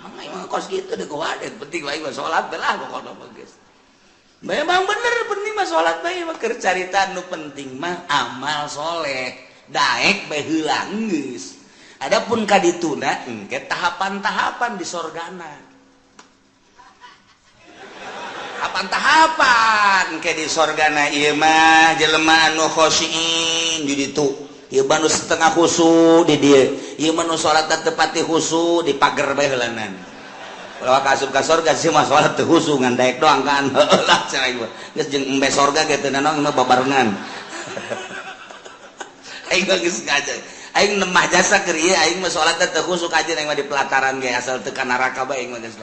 Emang kos gitu deh kuadet penting baik mah sholat belah pokoknya mah guys. Memang bener penting mah sholat baik mah keur carita nu penting mah amal soleh daek bae heula geus. Adapun kadituna engke tahapan-tahapan di sorgana. Tahapan-tahapan engke di sorgana ieu mah jelema anu khosyiin di ditu. Ieu mah nu setengah khusyuk di dieu. Ieu mah nu salat teu pati khusyuk di pager bae heulanan. Kalau kasup ka sorga sih mah salat teu khusyuk ngan daek doang kan. Heulah cenah ieu. Geus jeung embe sorga ge teu naon mah babarengan. Aing geus ngaja. Aing nemah jasa keur ieu aing mah salat teu khusyuk aja aing mah di pelataran ge asal teu ka neraka bae aing mah geus.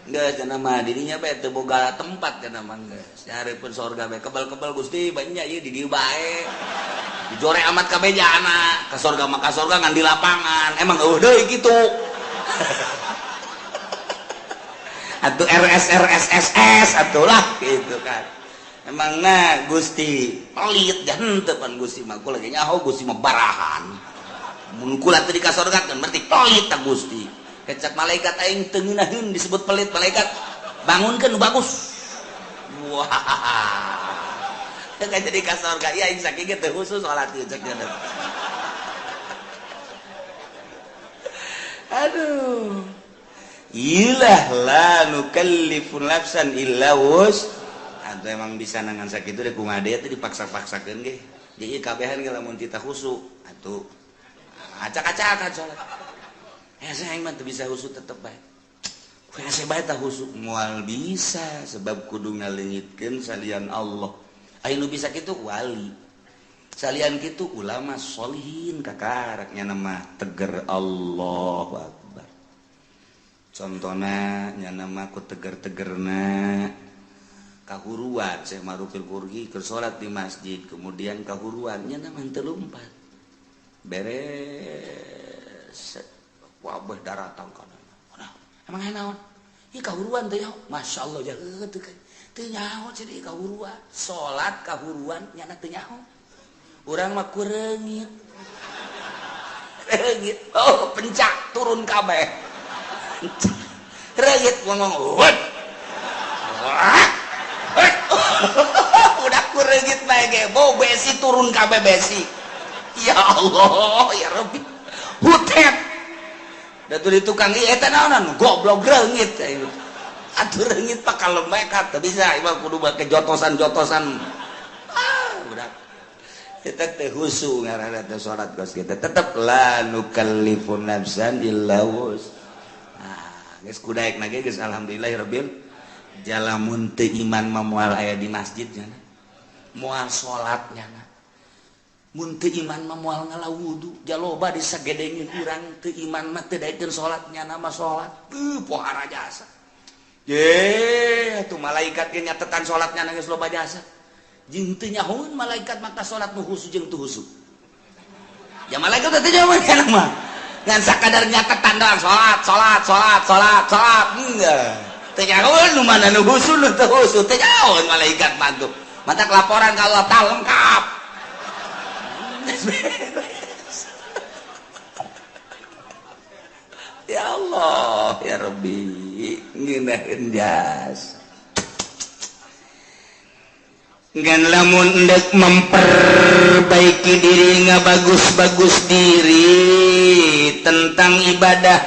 Geus cenah mah dirinya bae teu boga tempat cenah mah geus. Nyareupun sorga bae kebal-kebal Gusti banyak ieu di dieu bae. Dijore amat ka bejana, ka sorga mah ka sorga ngan di lapangan. Emang eueuh deui kitu. Atuh RSRSSS atuh lah gitu kan. Emangna Gusti pelit henteu pan Gusti mah kula ge nyaho Gusti mah barahan. Mun kula teu di ka sorga kan berarti pelit ta Gusti. Kecak malaikat aing teu ngeunaheun disebut pelit malaikat. Bangunkeun nu bagus. Wah. Teu jadi ka sorga ieu aing sakieu teu khusus salat ieu cek dia. Aduh. Ilah la nukallifu nafsan illa wus. Atuh emang bisa nangan sakitu deh ku ngade teh dipaksa-paksakeun ge. Jadi kabehan ge lamun tita khusyuk atuh acak-acakan salat. Saya mah teu bisa khusyuk tetep bae. Kumaha bae tah khusyuk moal bisa sebab kudu ngaleungitkeun salian Allah. Aya nu bisa kitu wali. Salian kitu ulama sholihin kakaraknya nama teger Allahu Akbar. Contona nya nama ku teger-tegerna kahuruan Syekh Marufil Qurgi keur salat di masjid kemudian kahuruan nya nama teu lumpat. Beres wabah daratang kana. Emang naon? Ieu kahuruan teh nyaho. Masyaallah jageut teu nyaho jadi kahuruan. Salat kahuruan nya teu nyaho. Urang mah kureungit. Reungit. Oh, pencak turun kabeh. Reungit ngomong, "Wut." Udah kureungit bae ge, bau besi turun kabeh besi. Ya Allah, ya Rabbi. Hutet. Datu di tukang ieu eta naonan? Goblok reungit. Atuh reungit pak kalembek teu bisa ieu kudu make jotosan-jotosan. Budak. Eta teh khusyuk ngaranna teh salat geus kita tetep la nukallifu nafsan illa wus. Geus kudaekna ge geus alhamdulillahirabbil jalamun teu iman mah moal aya di masjid nya. Moal salat nya. Mun teu iman mah moal ngalawudu, jaloba disagedengeun urang teu iman mah teu daekeun salat nya nama salat. Pohara jasa. Ye, atuh malaikat ge nyatetan salatnya geus loba jasa. Jeung teu nyahoeun malaikat maka salat nu khusyuk jeung teu khusyuk. Ya malaikat teh nyahoeun kana mah. Ngan sakadar nyatetan doang salat. Enggak. Teu nyahoeun nu mana nu khusyuk nu teu khusyuk teu nyahoeun malaikat mantu. Mata laporan ka Allah tah lengkap. Ya Allah, ya Rabbi, ngeunaheun jasa. Ngan lamun endek memperbaiki diri ngabagus-bagus diri tentang ibadah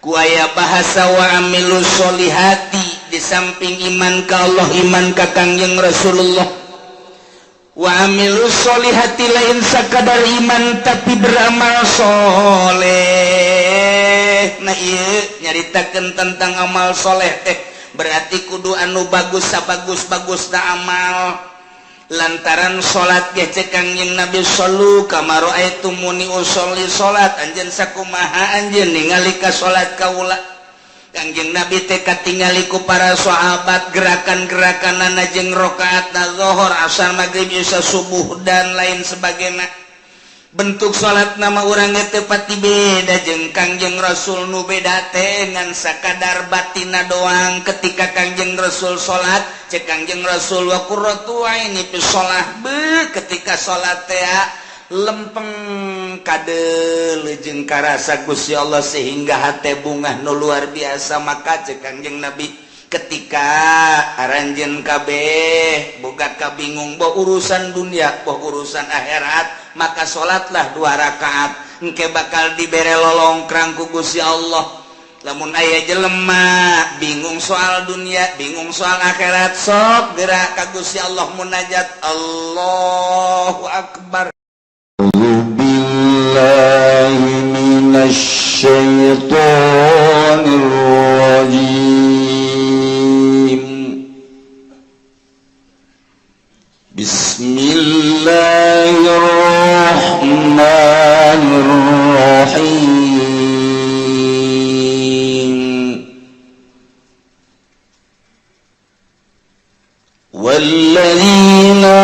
ku aya bahasa wa amilus solihati di samping iman ka Allah iman ka Kangjeng Rasulullah wa amilus solihati lain sakadar iman tapi beramal soleh. Nah ieu nyaritakeun tentang amal soleh teh berarti kudu anu bagus sabagus-bagusna amal lantaran salat ge cek Kangjeng Nabi sallu kama raaitumuni usolli salat anjeun sakumaha anjeun ningali ka salat kaula. Kangjeng Nabi teh katingali ku para sahabat gerakan-gerakanana jeung rakaatna zuhur asar maghrib isya subuh dan lain sebagainya. Bentuk salat nama urang teh pati beda jeung Kangjeng Rasul nu beda teh ngan sakadar batina doang ketika Kangjeng Rasul salat cek Kangjeng Rasul wa qurratu aini fi shalah be ketika salat teh lempeng kade lejeng karasa Gusti Allah sehingga hate bungah nu luar biasa. Maka cek Kangjeng Nabi ketika aranjeun kabeh boga kabingung boh urusan dunia boh urusan akhirat, maka salatlah 2 rakaat engke bakal dibere lolongkrang ku Gusti Allah. Lamun aya jelema bingung soal dunia, bingung soal akhirat, sok gerak ka Gusti Allah munajat Allahu Akbar. Billahi minasy syaithanir rajim. Bismillahirrahmanirrahim. Walladzina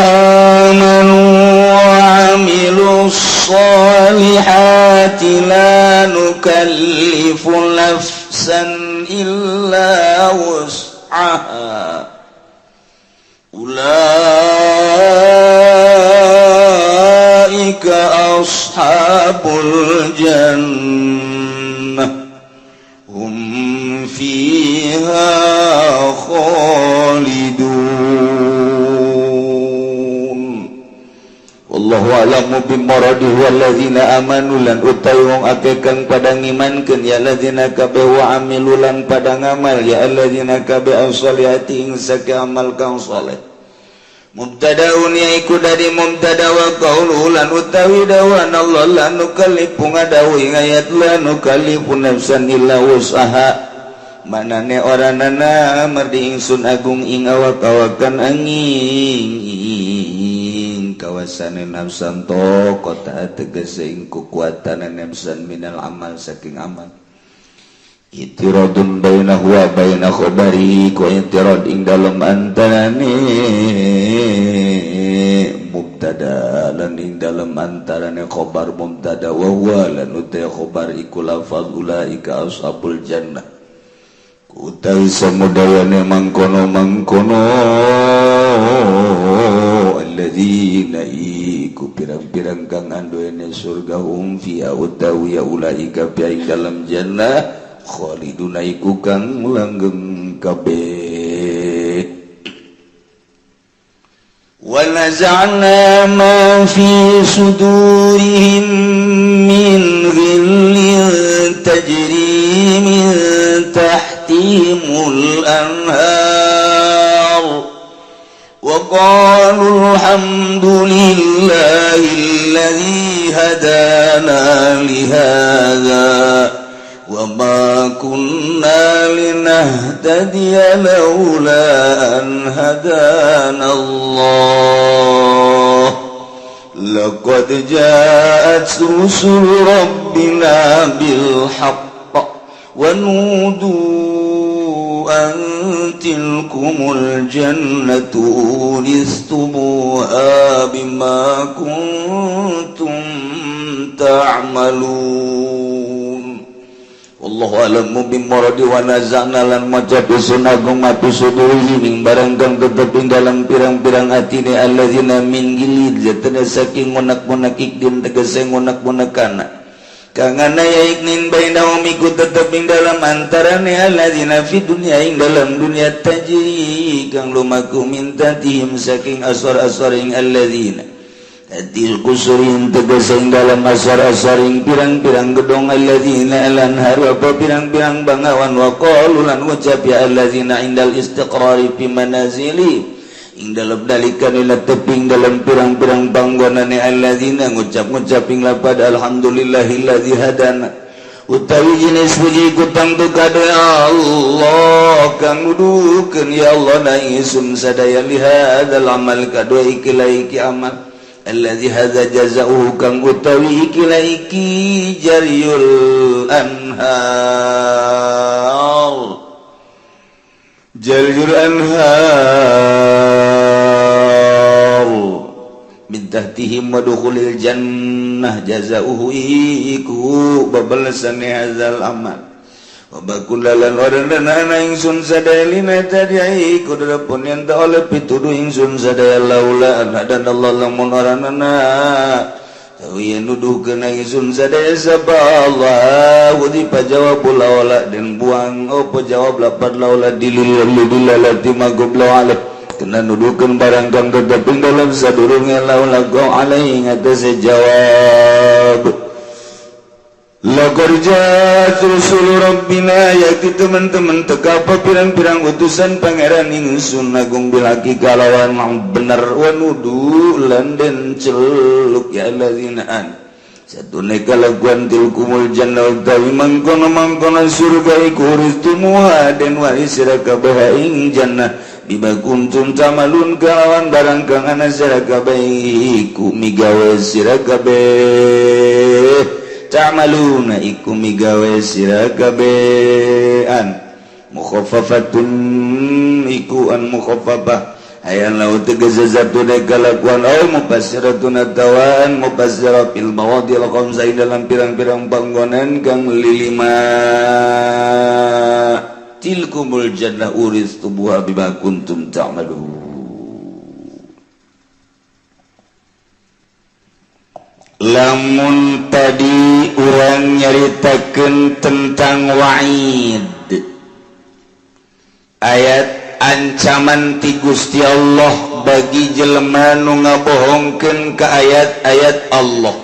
amanu wa 'amilus solihati la nukallifu nafsan illa wus'aha ulaika ashabul jannah hum fiha khalidun. Wallahu a'lamu bimaradihi walladzina amanu lan utawi wong akeh kang padang imankeun ya alladzina kabeh wa amilu lan padang amal ya alladzina kabeh as-solihati ing sake amal kang saleh. Mubtadaun yaiku dari mubtada wa qaulu lan utawi dawan Allah lan nukallifu ngadawi ayat lan nukallifu nafsan illa wus'aha. Manane oranana mardi ingsun agung ing awak-awakan angin kawasan nafsan to kota tegese ing kekuatan nafsan minal amal saking amal. Itiradun bainahu wa baina khabari ku itirad ing dalem antarane mubtada lan ing dalem antarane khabar mubtada wa huwa lan uta khabar iku lafaz ulaika ashabul jannah utawi samudayane mangkono alladzina iku pirang-pirang kang anduene surga hum fiha utawi ulaika ing dalam jannah khaliduna iku kang langgeng kabeh. Wa naza'na ma fi sudurihim min ghillin tajri min tahtihimul anhar wa qalu alhamdulillahi alladhi hadana li hadha وَمَا كُنَّا لِنَهْتَدِيَ لَوْلَا أَنْ هَدَانَا اللَّهُ لَقَدْ جَاءَتْ رُسُلُ رَبِّنَا بِالْحَقِّ وَنُودُوا أَنْ تِلْكُمُ الْجَنَّةُ أُورِثْتُمُوهَا بِمَا كُنْتُمْ تَعْمَلُونَ. Wallahu a'lamu bimaradi wa nazana lan maca pisun agung matu suduri ing barang kang tetep ing dalam pirang-pirang atine alladzina min gilid jatana saking ngonak-ngonak ikdim tegese ngonak-ngonakana kang ana yaiknin bainahum iku tetep ing dalam antarane alladzina fi dunya ing dalam dunia tajri kang lumaku minta tihim saking asar-asar ing alladzina Adil kusurin tegasing dalam asar-asaring pirang-pirang gedong alladzina alanhar apa pirang-pirang bangawan wa qalu lan ucap ya alladzina indal istiqrari fi manazili ing dalam dalikan ila teping dalam pirang-pirang panggonane alladzina ngucap-ngucap ing lapad alhamdulillahilladzi hadana utawi jenis puji kutang tu kade Allah kang nudukeun ya Allah na ingsun sadaya lihadzal amal kadua iki amal alladzi hadza jazaohu kang utawi iki jariyul anhar min tahtihim madkhulil jannah jazaohu iku babalasane hadzal amal wa bakullalan orana ingsun sadalina tadi kudrapun yen ta oleh pituduh ingsun sadaya laula dan Allah lamun orana nuduh kena isun sadaya sapa Allah pajawab laula dan buang jawab lapan laula dilalati magoblau alih kena nuduhkan barang kang tetapin dalam sadurungnya laula gau alaihi ngatasi jawab laqad ja'at rusul rabbina yakti teman-teman teka apa pirang-pirang utusan pangeran ingsun agung bilaki kalawan benar wa nudu lan den celuk ya alladziina satune kalakuan tilkumul jannah utawi mangkono surga iku ristumuha den waris sira kabeh ing jannah bima kuntum tamalun kalawan barang kang ana sira kabeh iku migawe sira kabeh ta'maluna iku migawe sira kabean mukhaffafatun iku an mukhaffafah ayan laut tegazazatu de kalakuan au mufassiratun atawan mufassira fil mawadil khamsa dalam pirang-pirang panggonan kang lilima tilkumul jannah uristubuha bima kuntum ta'malun. Lamun tadi urang nyaritakeun tentang wa'id ayat ancaman ti Gusti Allah bagi jelema nu ngabohongkeun ka ayat-ayat Allah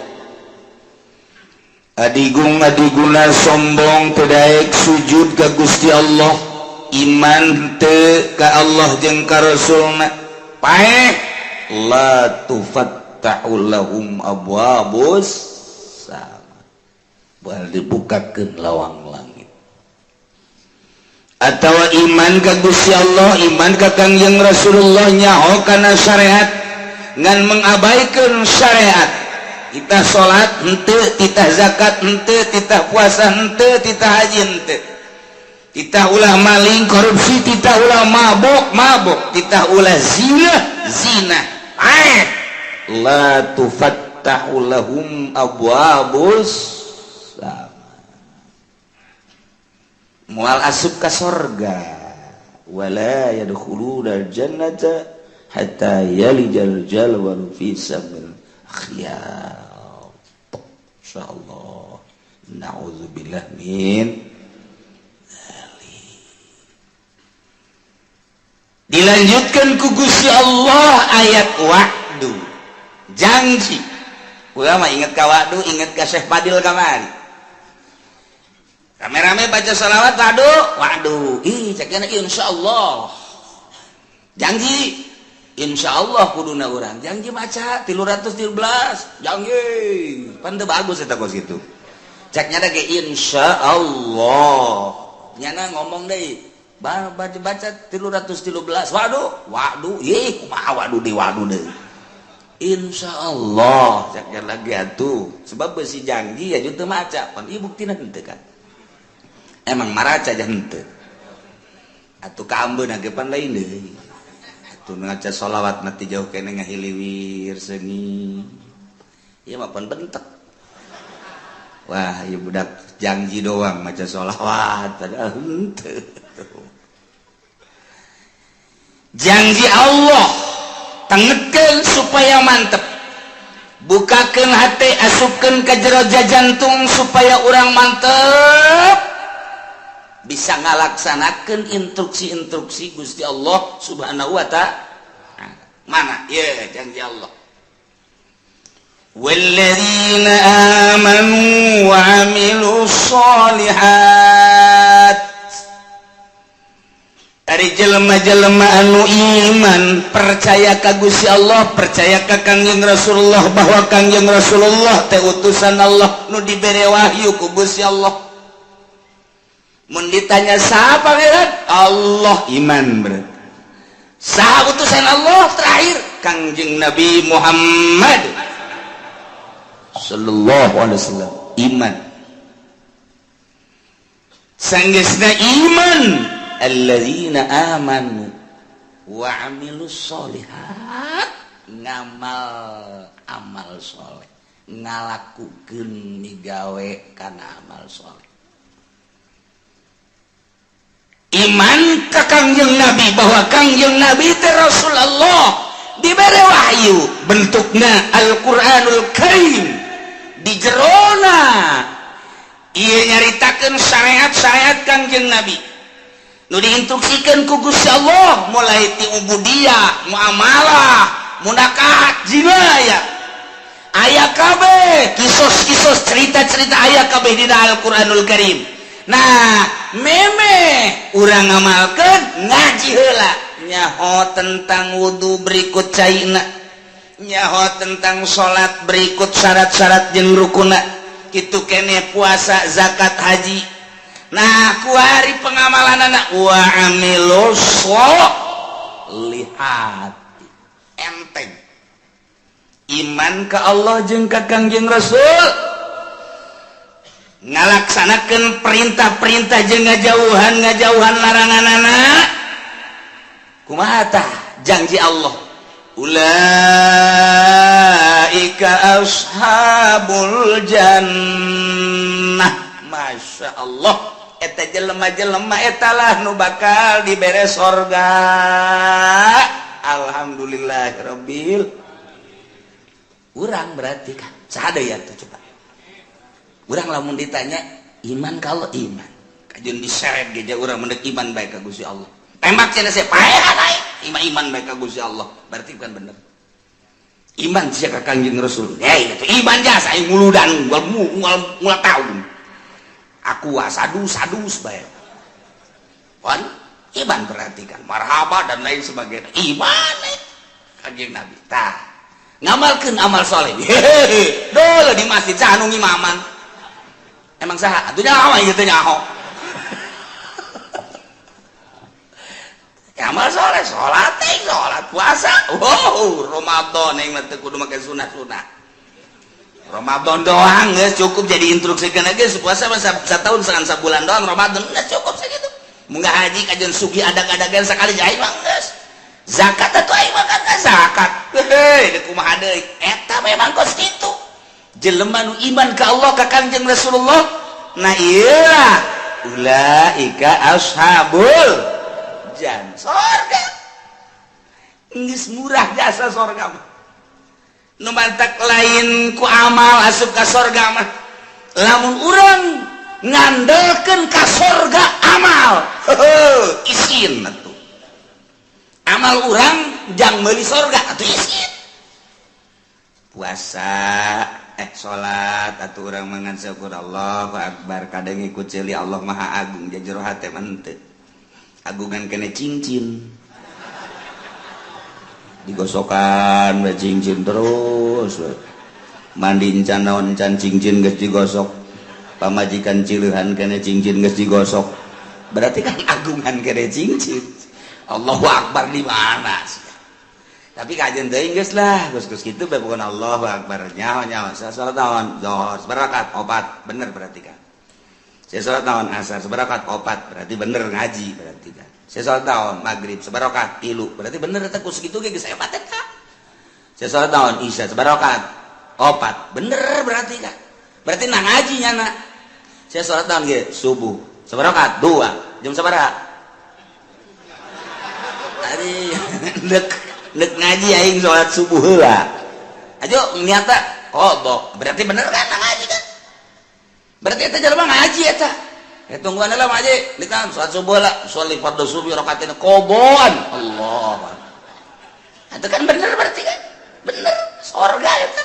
adigung-adiguna sombong teu daek sujud ka Gusti Allah iman teu ka Allah jeung ka Rasulna paeh la tufat ta'ulahum abwabus sama bal dibukakeun lawang langit atawa iman ka Gusti Allah iman ka Kangjeng Rasulullah nyaho kana syariat ngan mengabaikan syariat kita salat henteu kita zakat henteu kita puasa henteu kita haji henteu kita ulah maling korupsi kita ulah mabok kita ulah zina la tufattahu lahum abwabus sama mual asup ka sorga wala yadkhuluna jannata hatta yalijal jalwal fi samil akhyar insyaallah naudzubillah min dilanjutkan ku Gusti Allah ayat wa'du janji ulama ingat ka wa'du ingat ka Syekh Fadil kamari rame-rame baca salawat wa'du cekna insyaallah janji insyaallah kuduna urang janji maca 313 janji pan teu bagus eta kos kitu ceknya da ge insyaallah nyana ngomong deui baca 313 wa'du kumaha wa'du deui insyaallah caknya lagi atuh sebab besi janji ya teu maca pan ieu buktina henteu kan emang maraca aja henteu atuh ka ambeun ge pan lain deui atuh ngaca shalawat mati jauh kene ngahiliwir seungi ieu mah pan bentek wah ieu budak janji doang maca shalawat padahal henteu janji Allah tengetkeun supaya mantep bukakeun hati asupkeun ka jero jantung supaya urang mantep bisa ngalaksanakeun instruksi-instruksi Gusti Allah Subhanahu wa ta'ala mana ya janji Allah walladzina amanu wa 'amilus sholihat dari jelema-jelema anu iman percaya ka Gusti Allah percaya ka Kangjeng Rasulullah bahwa Kangjeng Rasulullah teh utusan Allah nu dibere wahyu ku Gusti Allah mun ditanya saha pangeran Allah iman berarti saha utusan Allah terakhir Kangjeng Nabi Muhammad sallallahu alaihi wasallam iman sanggeusna iman alladzina amanu wa 'amilus sholihat ngamal amal soleh ngalakukeun migawe kana amal soleh iman ka Kangjeng Nabi bahwa Kangjeng Nabi teh Rasulullah diberi wahyu bentukna Al-Qur'anul Karim di jerona ia nyaritakeun syariat-syariat Kangjeng Nabi nu diinstruksikan ku Gusti Allah mulai ti ubudiyah, muamalah, munakahat, jinayah. Aya kabeh kisos-kisos cerita-cerita aya kabeh dina Al-Qur'anul Karim. Nah, meme urang ngamalkeun ngaji heula nyaho tentang wudu berikut caina. Nyaho tentang salat berikut syarat-syarat jeung rukunna. Kitu keneh puasa, zakat, haji. Nah, ku hari pengamalanana wa amilus solihati. Enteng. Iman ke Allah jeung ka Kangjeng Rasul. Ngalaksanakeun perintah-perintah jeung ngajauhan laranganana. Kumaha tah janji Allah? Ulaika ashabul jannah. Masya Allah. Eta jelema-jelema etalah nu bakal dibere sorga. Alhamdulillahirabbil. Urang berarti kan sadaya tuh coba. Urang lamun ditanya iman kalau iman. Kajun diseret geja urang mendek iman baik ka Gusti Allah. Tembak cenah saya paehan ae. Iman baik ka Gusti Allah. Berarti kan bener. Iman sia ka Kangjeng Rasul. Itu iman jasa aing muludan mual tahun. Aku sadus bae. Wan iman berarti kan marhaba dan lain sebagainya. Iman Kangjeng Nabi. Tah ngamalkeun amal soleh. Hehehe. Dole di masjid sanu ngimaman. Emang saha? Atuh nyaho ieu teh nyaho. Amal soleh, salat puasa. Wow, Ramadan yang mah teu kudu make sunah-sunah. Ramadan doang geus cukup jadi instruksikeun geus puasa mah satahun sekan sabulan doang Ramadan geus cukup sakitu. Mun haji kajian sugi adag-adagan sakali jai mah geus. Zakat atuh aing mah kan zakat. Heuh, kumaha deui? Eta memang kos kitu. Jelema nu iman ka Allah ka Kangjeng Rasulullah. Nah iyalah ulaika ashabul jannah. Sorga. Geus murah jasa sorga mah. Nu mantak lain ku amal asup ka sorga mah. Lamun urang ngandelkeun ka sorga amal. Heuh, isin atuh. Amal urang jang meuli sorga atuh isin. Puasa salat atuh urang mangan syukur Allahu akbar kadang ikut ceuli Allah Maha Agung jajero hate menteu. Agungan kene cincin. Digosokan we cincin terus. Mandi can naon can cincin geus digosok. Pamajikan cileuhan kene cincin geus digosok. Berarti kan agungan kene cincin. Allahu akbar di mana? Tapi kajian teuing geus lah, geus kitu bae bukan Allahu akbar. Nyaho salat naon? Zuhur sabarakat? 4. Bener berarti kan. Saya salat naon? Asar sabarakat? 4. Berarti bener ngaji berarti kan. Saya salat naon? Maghrib sabarakat? 3. Berarti bener eta ku sakitu ge geus hebat eta. Saya salat naon? Isya sabarakat? 4. Bener berarti kan. Berarti nah ngaji nyana. Saya salat naon ge? Subuh sabarakat? 2. Jam sabaraha? Ari Nek ngaji aing salat subuh heula. Ajo niata qodho. Berarti bener kan ngaji kan? Berarti eta jelema ngaji eta. Tungguan heula mah aja. Nikan salat subuh heula, sholli fardhu subuh rakaatain qoboan. Allah. Eta kan bener berarti kan? Bener surga eta.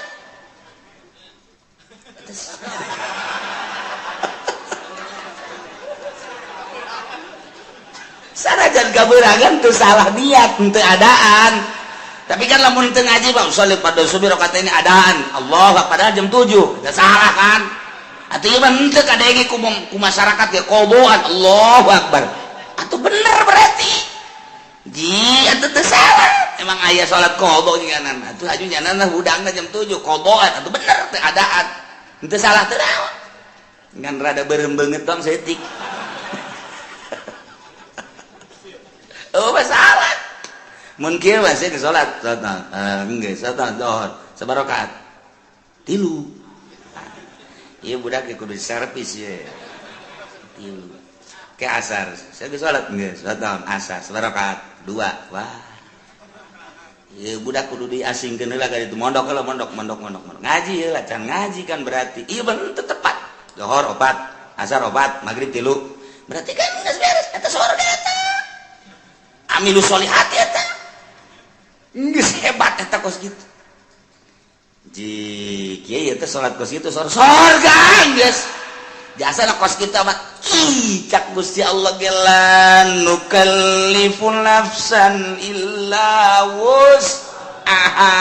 Sanajan kabeurangan teu salah niat teu adaan. Tapi kan lamun teu ngaji Bang, sholli fardhu subuh rakaatain adaan. Allah padahal jam 7. Teu salah kan? Atuh ieu mah henteu kadenge ku masyarakat ge qoboan. Allahu akbar. Atuh bener berarti. Ji atuh teu salah. Emang aya salat qobo nginganan. Atuh aju nyanana hudangna jam 7 qoboan. Atuh bener teu adaan. Henteu salah teu naon. Ngan rada beureum beungeut dong setik. Oh, salat. Mun kieu mah sih salat, enggeus salat zuhur sabarakat? 3. Ieu budak kudu servis ye. 3. Ke asar, saya geus salat enggeus, salat asar sabarakat? 2. Wah. budak kudu diasingkeun heula ka ditu mondok heula mondok ngaji heula can ngaji kan berarti ieu bener tepat zuhur opat asar opat maghrib 3 berarti kan geus beres eta surga eta amilus solihat eta geus hebat eta kos kitu ji kieu teh salat kos kitu surga geus jasa kos kita mah cak Gusti Allah gelan nukallifu nafsan illa wus'aha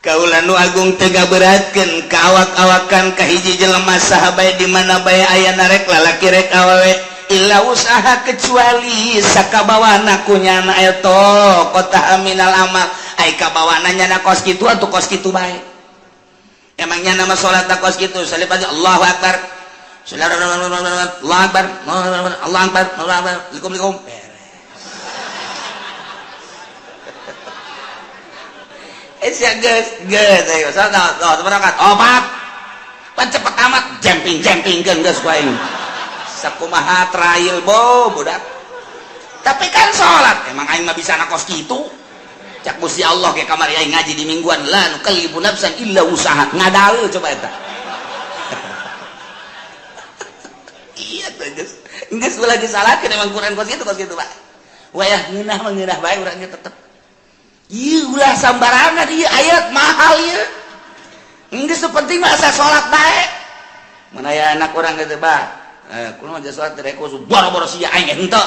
kaula nu agung tega beratkeun ka awak-awakan ka hiji jelema saha bae di mana bae aya rek lalaki rek awewe illa wus'aha kecuali sakabawana kunyana eta qota aminal amal ai kabawana nyana kos kitu atuh kos kitu bae emangnya nama sholat takos gitu salib aja Allahu Akbar Allahu Akbar Allahu Akbar Assalamualaikum guys seberangkat opat pan cepet amat jumping kan guys kuaing sakumaha trail budak tapi kan sholat emang aing mah bisa nakos gitu cak Gusti Allah ke kamar aing ngaji di mingguan la nukallifu nafsan illa usaha ngadal coba eta iya geus geus ulah disalahkeun emang Quran kos kitu Pak wayah ngeunah bae urang ge tetep ieu ulah sambarangan ieu ayat mahal ieu geus penting mah asa salat bae mun aya anak urang teh Pak kunaon aja salat rek khusus boro-boro sia aing henteu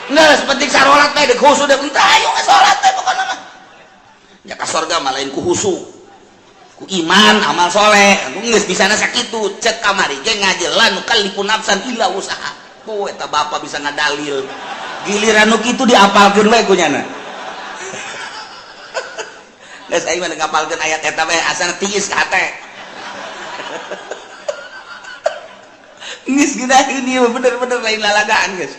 nggak sepenting sarolat teh dek khusus dek entah ayo nggak sholat teh pokoknya mah ya ka surga mah lain ku husu ku iman amal soleh aku nggak bisa nasa kitu cek kamari ge ngajelan nukallifu nafsan illa usaha poe eta bapak bisa ngadalil giliran nu kitu diapalkeun we ku nyana geus aing mah ngapalkeun ayat eta bae asana tiis ka hate geus geunaheun ieu bener-bener lain lalagaan geus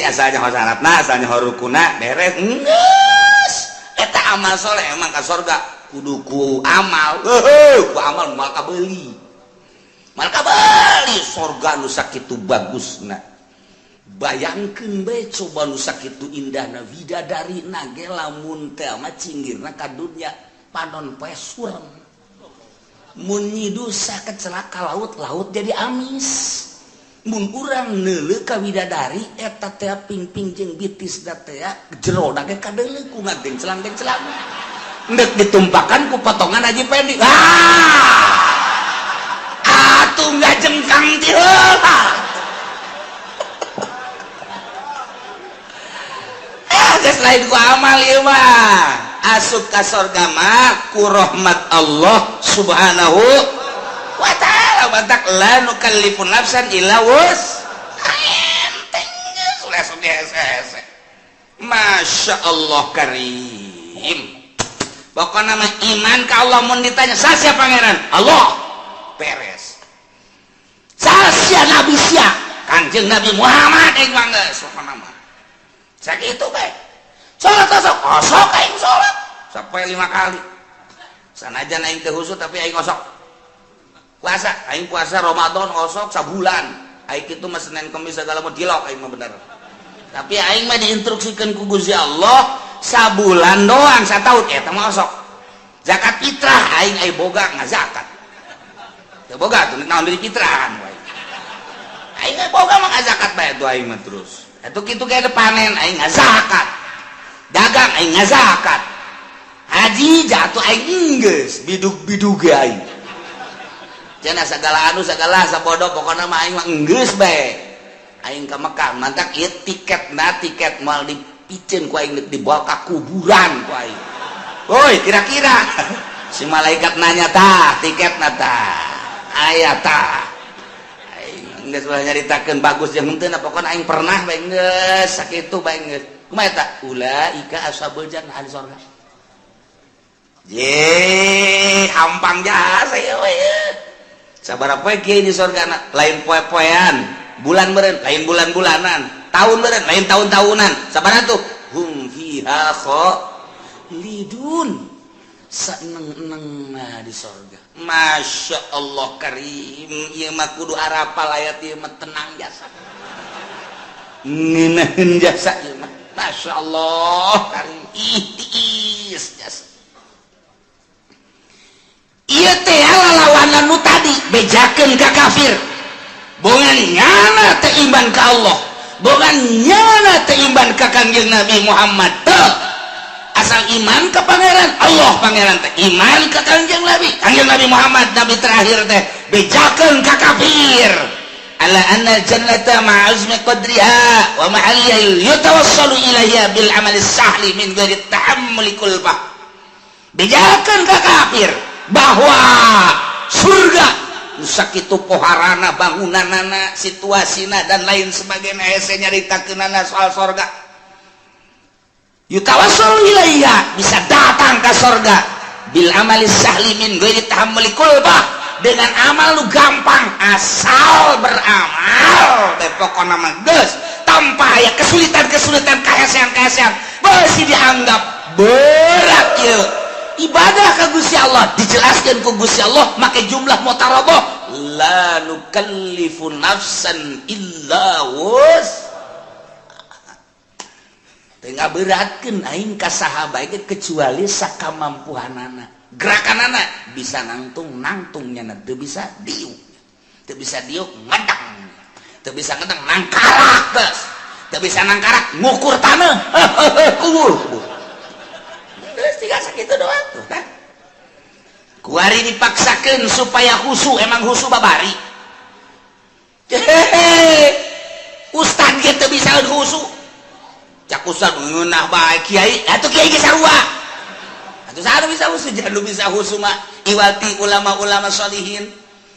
asalnya syaratna asalnya rukuna beres geus eta amal soleh emang ka surga kudu ku amal ku amal mal kabeli surga nu sakitu bagusna bayangkeun bae coba nu sakitu indahna widadarina ge lamun teh mah cinggirna ka dunya panon poe surem mun nyidu saket celaka laut jadi amis mun urang neuleuh ka widadari eta teh pingping jeung bitis da teh jero da ge kadeuleuh ku ngageng celang endek ditumpakan ku potongan aji pendek atuh ngajengkang ti heula geus lain ku amal ieu mah asup ka surga mah ku rahmat Allah subhanahu wa ta'ala bantak la nukallifu nafsan illa enteng langsung hese Masya Allah karim pokoknya mah iman ka Allah mun ditanya sasia pangeran Allah beres sasia nabi sia kanjeng Nabi Muhammad aing mah geus pokona mah sakitu bae salat osok aing salat sampai 5 kali sanajan aing teh husuk tapi aing osok puasa aing puasa Ramadan osok sabulan aing kitu mah Senin Kamis segala mah dilok aing mah bener tapi aing mah diinstruksikeun ku Gusti Allah sabulan doang sataun eta mah osok zakat fitrah aing boga ngazakat teu boga tuh naon deui fitrahan wae aing boga mah ngazakat bae tuh aing mah terus atuh kitu ge panen aing ngazakat dagang aing ngazakat haji jatuh aing geus bidug ge aing cenah segala sabodo pokoknya mah aing mah geus bae aing ka Mekah mantak ieu tiket moal dipicen ku aing dibawa ka kuburan ku aing woi kira-kira si malaikat nanya tah tiketna tah aya tah aing geus ulah nyaritakeun bagus jeung henteu pokona aing pernah bae geus sakitu bae geus kumaha eta ulaika ashabul jannah ahli surga ye hampang jasa ya we sabaraha poe kieu di surgana lain poe-poean bulan meureun lain bulan-bulanan tahun meureun lain tahun-tahunan sabaraha tuh hum fiha khalidun saneng-enengna di surga Masya Allah karim ieu mah kudu arapal ayat ieu mah tenang jasa ngeunaheun jasa ieu mah Masya Allah kali ihtis jasa. Iya teh lawanan nu tadi bejakeun ka kafir. Bongan nyana teh iman ka Allah. Bongan nyana teh iman ka Kangjeng Nabi Muhammad. Teu asal iman ka pangeran Allah pangeran teh iman ka Kangjeng Nabi Muhammad nabi terakhir teh bejakeun ka kafir. Ala anna jannata ma'azmi qadriha wa mahalliha yatawassalu ilaiha bil amali sahli min ghairi ta'ammuli kulbah. Bejakeun ka kafir bahwa surga sakitu poharana bangunanana situasina dan lain sebagainya hese nyaritakeunana soal surga. Yatawassalu ilaiha bisa datang ke surga bil amali sahli min ghairi ta'ammuli kulbah dengan amal lu gampang asal beramal pokoknya mah geus tanpa aya kesulitan kahesean masih dianggap berat ya ibadah ka Gusti Allah dijelaskan ku Gusti Allah make jumlah mutarabah la nukallifu nafsan illa wus teu ngaberatkeun aing ka saha bae kecuali sakamampuhanana gerakanana bisa nangtungnya teu bisa diuk ngedang teu bisa ngedang nangkarak teu bisa nangkarak ngukur tanah terus tiga sakitu doang tuh kan kuari dipaksakeun supaya husu emang husu babari ustad ge teu bisa husu cak ustad ngeunah bae kiai atuh kiai ge sarua terus anu bisa husu jangan bisa husu mah iwati ulama-ulama sholihin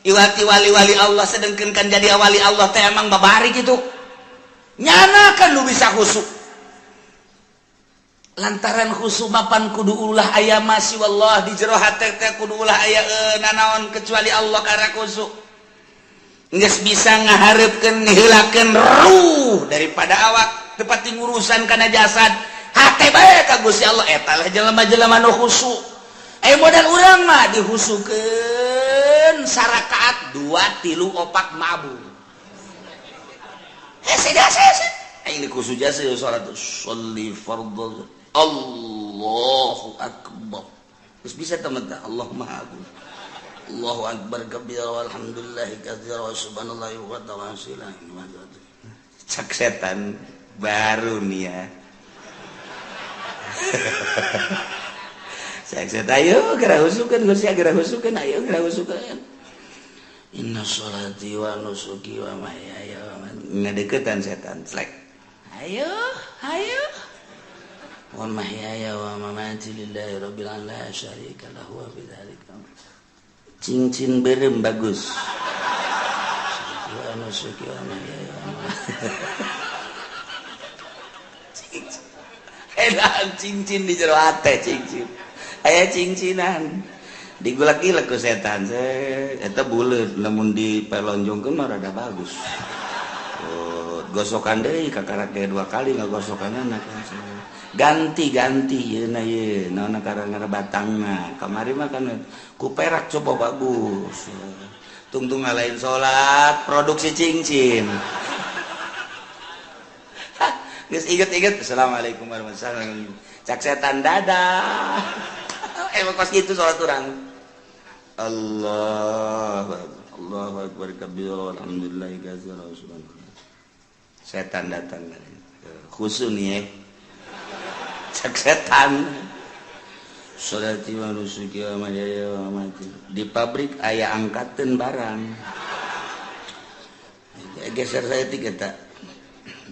iwati wali-wali Allah sedengkeun kan jadi wali Allah teh emang babari gitu nyana kan lu bisa husu lantaran husu mapan kudu ulah aya masih wallah di jero hate teh kudu ulah aya nanaon kecuali Allah karena husu geus bisa ngahareupeun niheulakeun ruh daripada awak tepat ngurusan kana jasad hate bae ka Gusti Allah eta lah jelema-jelema nu khusu. Modal urang mah dihusukeun sarakaat 2 3 4 mabul. Hese aing khusu jasa salat sholli fardhu Allahu akbar. Geus bisa temen-temen Allah Maha Agung. Allahu akbar kabira walhamdulillahi katsira wa subhanallahi wa ta'ala. Cak setan baru nih ya. Saya ayo gerak husukeun Gusti gerak husukeun ayo gerak husukeun inna sholati wa nusuki wa mahyaya wa mamati ngadeukeutan setan slek ayo wa mahyaya wa mamati lillahi rabbil alamin la syarika lahu wa bidzalika cincin berem bagus wa nusuki wa mahyaya wa mamati edan cincin di jero hate cincin aya cincinan digulak-gilak ku setan eta buleut lamun dipelonjongkeun mah rada bagus gosokan deui kakarake 2 kali ngagosokanana ganti yeuna ye naonna karangana batangna kamari mah kan ku perak coba bagus tungtung ngalain salat produksi cincin geus inget-inget assalamualaikum warahmatullahi wabarakatuh cak setan dadah kos gitu salat urang Allahu akbar kabira walhamdulillahi katsira wa subhanallah setan datang khusus nih cak setan sholati wa nusuki wa mahyaya wa mamati di pabrik aya angkateun barang geser saya tiket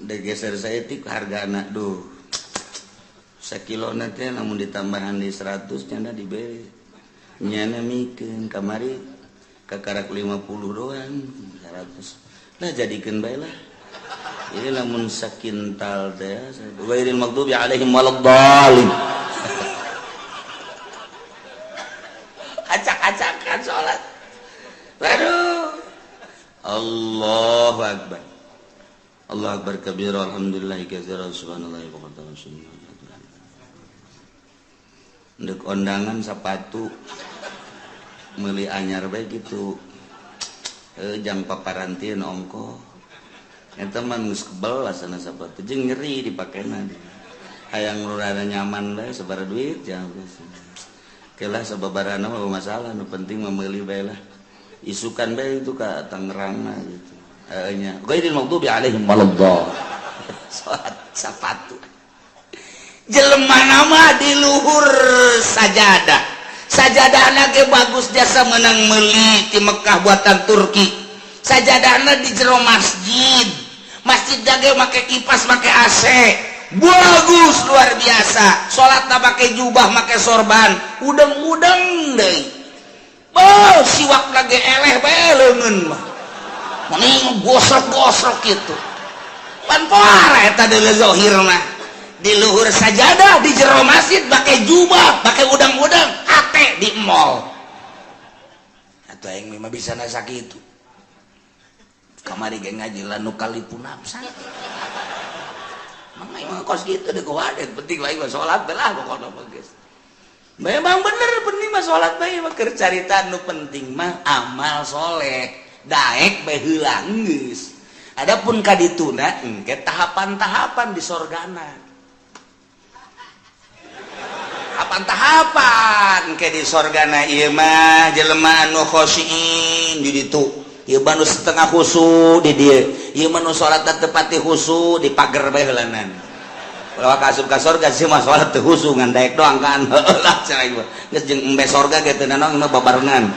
geser saya tik harga anak duh sekilo nanti namun ditambahan di 100 nyana diberi nyana mikeun kamari kakarak 50 doang 100 lah jadikan bae lah ini namun sakintal teh ghairil maghdubi alaihim waladdallin acak-acakan salat aduh Allahu akbar Allah akbar kabira alhamdulillahi katsira subhanallahi wa bihamdihi ndek ondangan sepatu meuli anyar bae kitu jang paparantieun ongko eta mah geus kebel asana sepatu jeung nyeri dipakena hayang rada nyaman bae sabar duit ya kelah sababarana mah masalah nu penting memeuli bae lah isukan bae itu ka Tangerang gitu nya ghairil maghdubi alaihim waladdallin salat sapatu jelema nama di luhur sajadahna ge bagus jasa menang meuli di Mekah buatan Turki sajadahna di jero masjid ge make kipas make AC bagus luar biasa salatna pakai jubah pakai sorban udang-udang deui siwak lagi eleh bae leungeun mah mending gosok-gosok gitu pan poara eta deuleu zahirna di luhur sajadah di jero masjid pakai jubah pakai udang-udang ate di mall atuh aing mah bisa na sakitu kamari ge ngaji lanu kalipun absan emang kos gitu deh kuadet penting lagi mah sholat belah pokoknya bagus memang bener penting mah sholat bae mah keur carita nu penting mah amal soleh daek bae heulang geus adapun kadituna engke tahapan-tahapan di sorgana tahapan-tahapan ke di sorgana ieu mah jelema anu khosyiin di ditu ieu mah nu setengah khusyuk di dieu ieu mah nu salatna teu pati khusyuk di pager bae heulanan ulah kaasup ka sorga sih mah salat teu khusyuk ngan daek doang kan heulah cenah ieu geus jeung embe sorga ge teu naon mah babarengan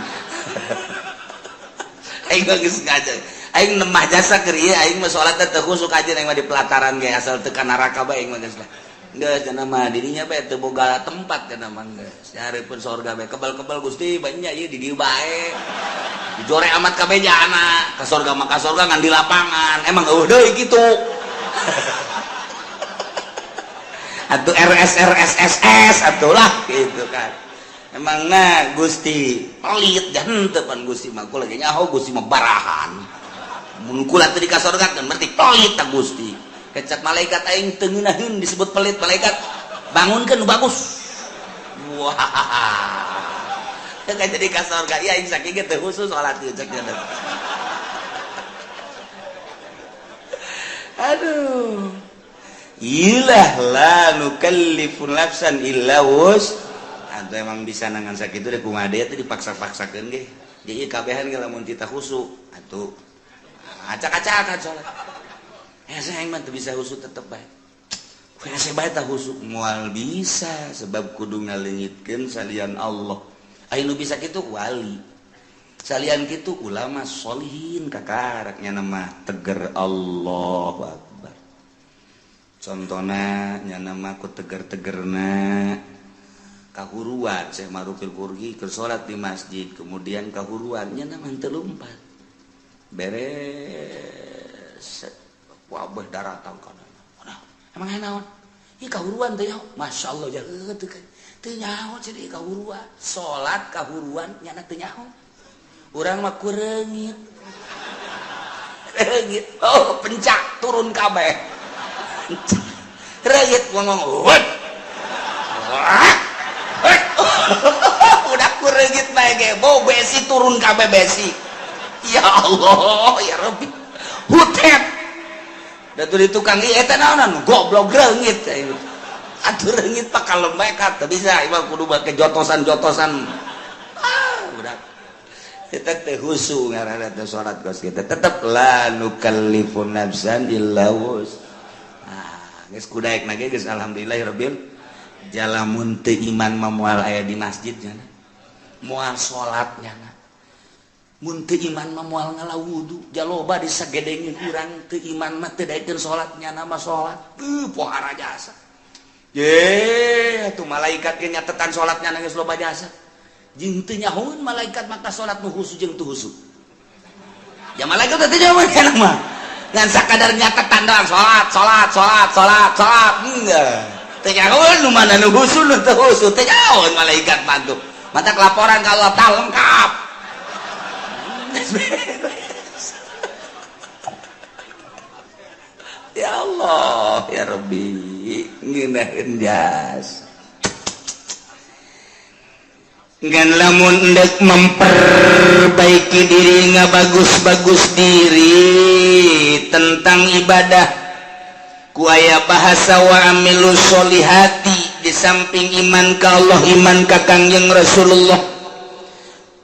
aing geus ngaja aing nemah jasa keur ieu aing mah salatna teu khusyuk aja aing mah di pelataran ge asal teu ka neraka bae aing mah geus lah geus cenah mah dirinya bae teu boga tempat cenah mah geus nyareupkeun sorga bae kebal-kebal Gusti banyak ieu di dieu bae dijore amat kabejana ka sorga mah ka sorga ngan di lapangan emang eueuh deui kitu atuh RSRSSS atuh lah gitu kan emangna Gusti pelit henteu pan Gusti mah kula ge nyaho Gusti mah barahan mun kula teu di ka sorga kan berarti pelit ta Gusti kecap malaikat aing teu ngeunaheun disebut pelit malaikat bangunkeun nu bagus wah kan jadi ka sorga ya aing saking ge teu khusus salat ieu cek cenah aduh ilah la nukallifu nafsan illa wus atuh emang bisa nangan sakitu deh kumaha deui teh dipaksa-paksakeun ge jadi kabehan ge lamun tita khusyuk atuh acak-acakan salat saya mah teu bisa khusyuk tetep bae saya bae tah khusyuk moal bisa sebab kudu ngaleungitkeun salian Allah anu bisa kitu wali salian kitu ulama sholihin kakaraknya nama teger Allahu Akbar contona nya nama ku teger-tegerna kahuruan Syekh Marufil Qurgi keur salat di masjid kemudian kahuruan nya nama teu lumpat beres wabah daratan kana emang naon ieu kahuruan teh ya masyaallah jaeu teu teu nyaho jadi kahuruan salat kahuruan nyana teu nyaho urang mah kureungit reungit oh pencak turun kabeh reungit ngomong udah kureungit bae ge bau besi turun kabeh besi ya Allah ya Rabbi hutet da tuh di tukang ieu eta naonan goblok reungit atuh reungit pak kalem bae ka teu bisa ieu kudu make jotosan-jotosan budak eta teh khusyuk ngaranna teh salat kos kita tetep la nukallifu nafsan illa wus geus kudaekna ge geus alhamdulillahirabbil jalamun teu iman mah moal aya di masjid nya moal salat nya mun teu iman mah moal ngalawudu jaloba disagedengin urang teu iman mah teu daekeun salat nya nama salat pohara jasa ye atuh malaikat ge nyatetan salatnya geus loba jasa jeung teu nyahoeun malaikat maka salat nu khusyuk jeung teu khusyuk ya malaikat teh nyahoeun kana mah ngan sakadar nyatetan doang salat teu nyahoeun nu mana nu khusyuk nu teu khusyuk teu nyahoeun malaikat bantu mata laporan ka Allah tah lengkap ya Allah ya Rabbi ngeunaheun jas ngan lamun endek memperbaiki diri ngabagus-bagus diri tentang ibadah kuaya bahasa wa amilus solihati di samping iman ka Allah iman ka Kangjeng Rasulullah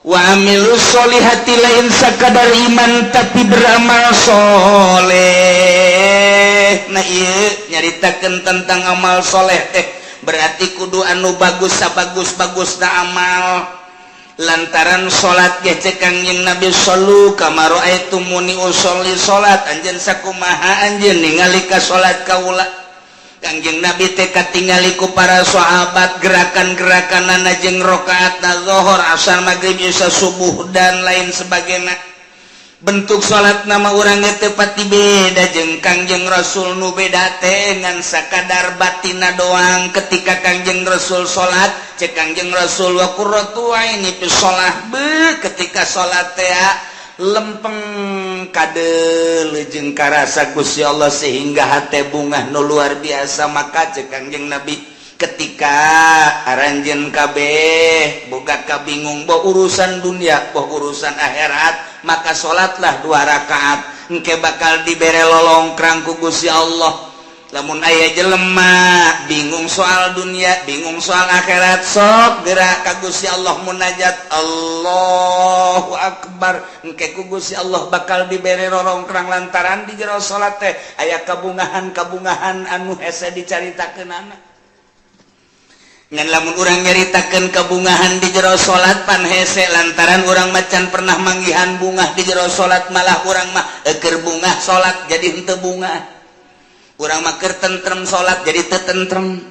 wa amilus solihati lain sakadar iman tapi beramal soleh. Nah iya nyaritakeun tentang amal soleh berarti kudu anu bagus sabagus-bagus na amal lantaran salat ge cek Kangjeng Nabi sallu kama raaitumuni usolli salat anjeun sakumaha anjeun ningali ka salat kaula. Kangjeng Nabi teh katingali ku para sahabat gerakan-gerakanana jeung rakaatna zuhur asar maghrib isya subuh dan lain sebagainya. Bentuk salat nama urang teh pati beda jeung Kangjeng Rasul nu beda teh ngan sakadar batina doang ketika Kangjeng Rasul salat cek Kangjeng Rasul wa qurratu aini fi shalah be ketika salat teh lempeng kadel jeung karasa Gusti Allah sehingga hate bungah nu luar biasa. Maka cek Kangjeng Nabi ketika aranjeun kabeh boga kabingung boh urusan dunia boh urusan akhirat maka salatlah 2 rakaat engke bakal dibere lolongkrang ku Gusti Allah. Lamun aya jelema bingung soal dunia bingung soal akhirat sok gerak ka Gusti Allah munajat Allahu Akbar engke ku Gusti Allah bakal dibere lolongkrang lantaran di jero salat teh aya kabungahan-kabungahan anu hese dicaritakeunana. Ngan lamun urang nyaritakeun kabungahan di jero salat pan hese lantaran urang macan pernah manggihan bungah di jero salat malah urang mah keur bungah salat jadi henteu bungah. Urang mah keur tentrem salat jadi teu tentrem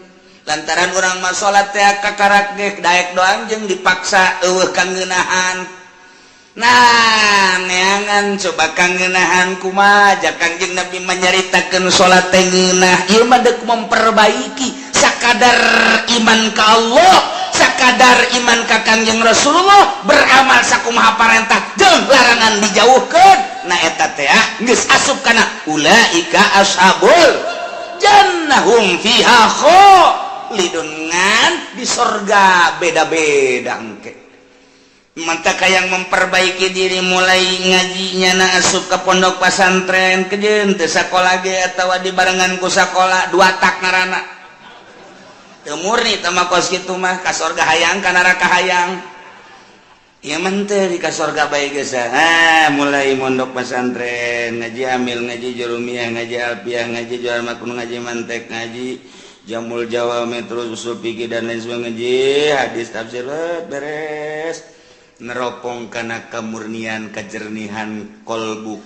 lantaran urang mah salat teh kakarak ge daek doang jeung dipaksa eueuh kangeunahan. Nah neangan coba kangeunahan kumaha jak Kangjeng Nabi menyaritakeun salat teh ngeunah ieu mah deuk memperbaiki sakadar iman ka Allah sakadar iman ka Kangjeng Rasulullah beramal sakumaha parentah jeung larangan dijauhkeun. Nah eta teh geus asup kana ulaika ashabul jannah hum fiha khalidun ngan di surga beda-beda engke. Mantap yang memperbaiki diri mulai ngajinya na asup ke pondok pesantren kejeun teu sakola ge atawa dibarengan ku sakola 2 tak ngaranna teu murni teh mah kos kitu mah ka surga hayang ka neraka hayang. Ieu mah teu di ka surga bae geus mulai pondok pesantren ngaji amil ngaji jurumiyah ngaji alfiah ngaji jual makun ngaji mantek ngaji jamul jawami terus usul fikih dan lain sebagainya ngaji hadis tafsir beres neropong kana kemurnian kejernihan kolbu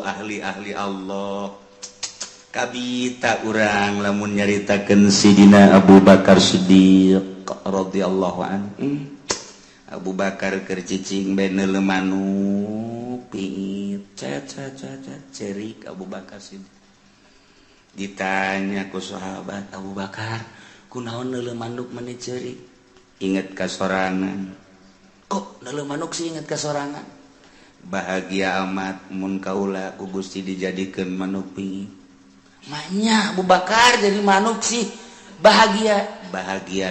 ahli Allah. Kabita urang lamun nyaritakeun Sidina Abu Bakar Siddiq radhiyallahu anhu. Abu Bakar keur cicing bae neuleuh manuk pit cerik Abu Bakar Siddiq ditanya ku sahabat Abu Bakar kunaon neuleuh manuk meni cerik inget ka sorangan. Kok neuleuh manuk sih inget kasorangan bahagia amat mun kaula ku Gusti dijadikeun manuk pingin manya Abu Bakar jadi manuk sih bahagia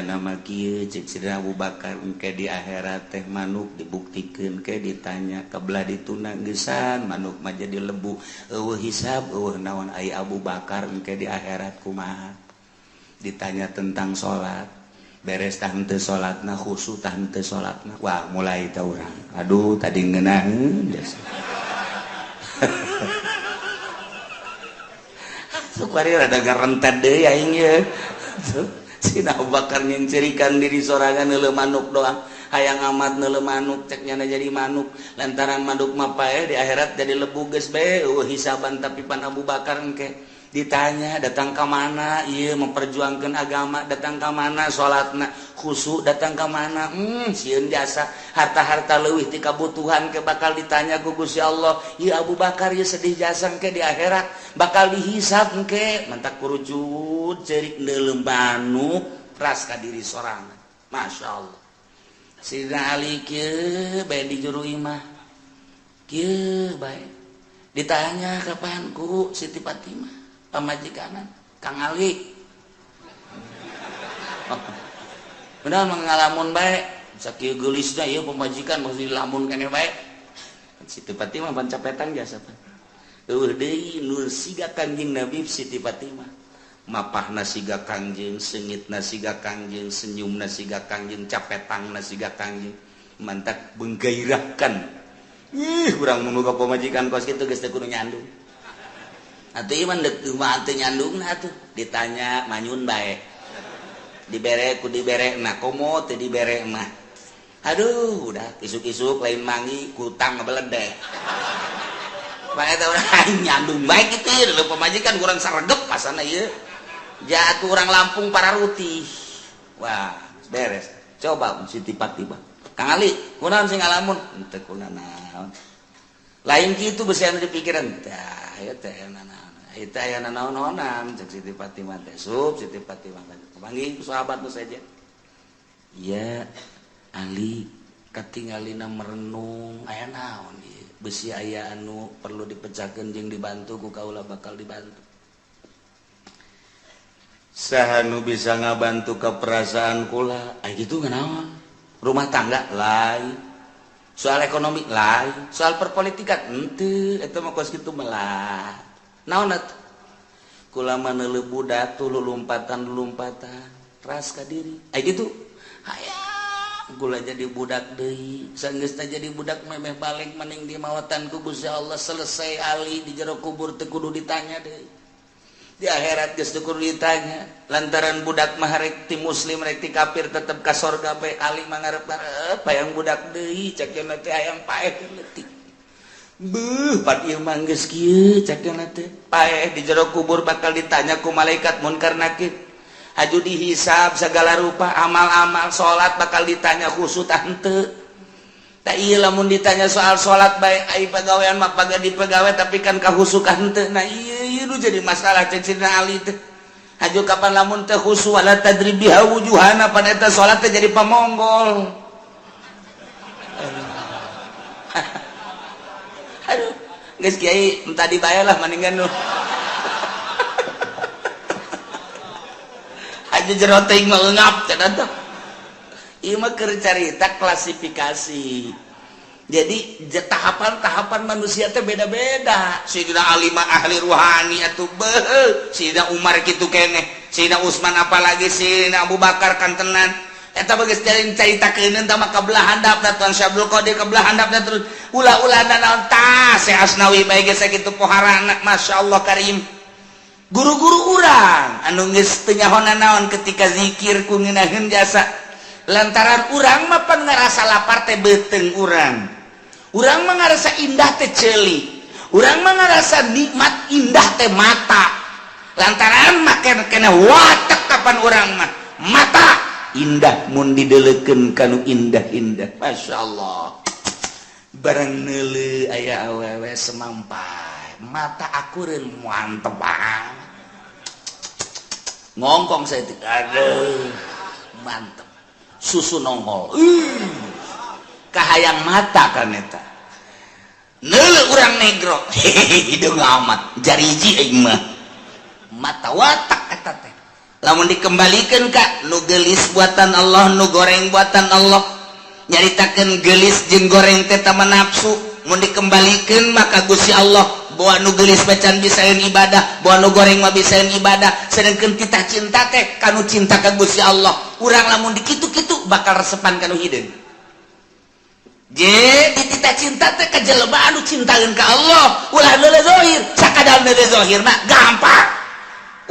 nama kieu cek Sidina Abu Bakar engke di akhirat teh manuk dibuktikeun ke ditanya kebelah dituna geusan manuk mah jadi lembu eueuh hisab eueuh naon ai Abu Bakar engke di akhirat kumaha ditanya tentang salat beres tah henteu salatna khusyuk tah henteu salatna wah mulai tah urang aduh tadi ngeunah supari rada ngarentet deui aing ye Sidina Abu Bakar nyencerikan diri sorangan neuleuh manuk doang hayang amat neuleuh manuk cek nyana jadi manuk lantaran manuk mah pae di akhirat jadi lebu geus bae eueuh hisaban tapi pan Abu Bakar engke ditanya datang ke mana iya memperjuangkan agama datang ke mana salatna khusyuk datang ke mana sieun jasa harta-harta leuwih ti kabutuhan ke bakal ditanya ku Gusti Allah ieu Abu Bakar ieu sedih jasa engke di akhirat bakal dihisab engke mantak kurucut cerik neuleuh manuk ras ka diri sorangan masyaallah. Sidina Ali kieu bae di juru imah kieu bae ditanya kapan ku Siti Fatimah pamajikanan Kang Ali benar mengalamun baik sakieu geulisna ieu pamajikan mesti lamun keneh bae Siti Fatimah pancapetan jasa Nur siga Kangjeng Nabi Siti Fatimah mapahna siga Kangjeng sengitna siga Kangjeng senyumna siga Kangjeng capetangna siga Kangjeng mantak menggairahkan kurang menuga pemajikan kos gitu geus teu kudu nyandung atuh ieu mah deuk mah teu nyandungna atuh ditanya manyun bae dibere ku diberekna komo teu dibere mah aduh udah isuk-isuk lain mangi kutang beledek Pak eta urang nyandung baik itu leuh pamajikan kurang saregep pasana ieu. Jatuh orang Lampung Pararuti. Wah, beres. Coba Siti Fatimah. Kang Ali, kunaon sing ngalamun? Teu kunaon. Lain kitu beusi anu dipikiran. Tah, ieu teh naon. Ieu teh aya naon-naonan cek Siti Fatimah teh. Siti Fatimah kepanggih sahabat nu saja. Iya, Ali katinggalina merenung aya naon ieu? Besi aya anu perlu dipecahkeun jeung dibantu ku kaula bakal dibantu. Saha nu bisa ngabantu ka perasaan kula? Ai kitu nganaon? Rumah tangga lain. Soal ekonomi lain, soal perpolitikan henteu eta mah kos kitu melah. Naon atuh? Kula mah neuleuh budak tuh lulumpatan ras ka diri. Ai kitu. Hayang kula jadi budak deui sanggeusna jadi budak memeh balik maning di mawatan ku Gusti Allah selesai Ali di jero kubur teu kudu ditanya deui di akhirat geus teu kudu ditanya lantaran budak mah rek ti muslim rek ti kafir tetep ka sorga bae Ali mah ngarep-ngarep hayang budak deui cakeuna teh hayang paeh leutik beuh pat ieu mah geus kieu cakeuna teh paeh di jero kubur bakal ditanya ku malaikat munkar nakir aju dihisab segala rupa amal-amal salat bakal ditanya khusut henteu tak ieu lamun ditanya soal salat bae ai pagawean mah pagadi pegawai tapi kan kahusuk henteu nah ieu jadi masalah cek Sidina Ali teh aju kapan lamun teh khusu wala tadribiha wujuhana pada eta salat teh jadi pamonggol aduh geus kiai tadi bae lah mendingan nu aja jero teuing mah eungap cenah teh. Ieu mah keur carita klasifikasi. Jadi tahapan-tahapan manusia teh beda-beda. Sayyidina Ali mah ahli ruhani atuh beuh. Sayyidina Umar kitu keneh. Sayyidina Utsman apalagi Sayyidina Abu Bakar kantenan. Eta geus caritakeun tah mah kabelah handapna Tuan Syekh Abdul Qadir kabelah handapna terus ulah-ulahna naon tah Syekh Asnawi bae geus sakitu poharana masyaallah karim. Guru-guru urang anu geus teu nyahona naon ketika zikir ku ngeunaheun jasa lantaran urang mah pan ngarasa lapar teh beuteung urang mah ngarasa indah teh ceuli urang mah ngarasa nikmat indah teh mata lantaran make kena watek kapan urang mah mata indah mun dideuleukeun kanu indah-indah masyaallah barang neuleuh aya awewe semampai mata akureun mantep banget ngongkong saya tuh aduh mantep susu nongol kahayang mata kan eta neuleuh urang negro hidung amat jariji aing mah mata watak eta teh lamun dikembalikeun ka nu geulis buatan Allah nu goreng buatan Allah nyaritakeun geulis jeung goreng teh tama nafsu mun dikembalikeun maka Gusti Allah bahwa nu geulis bacaan bisaeun ibadah bahwa nu goreng mah bisaeun ibadah sedangkeun titah cinta teh kanu cinta ka Gusti Allah urang lamun dikitu-kitu bakal resepan kanu hideung je di titah cinta teh ka jelema anu cintaeun ka Allah ulah leuleuh zahir sakadar leuleuh zahir mah gampang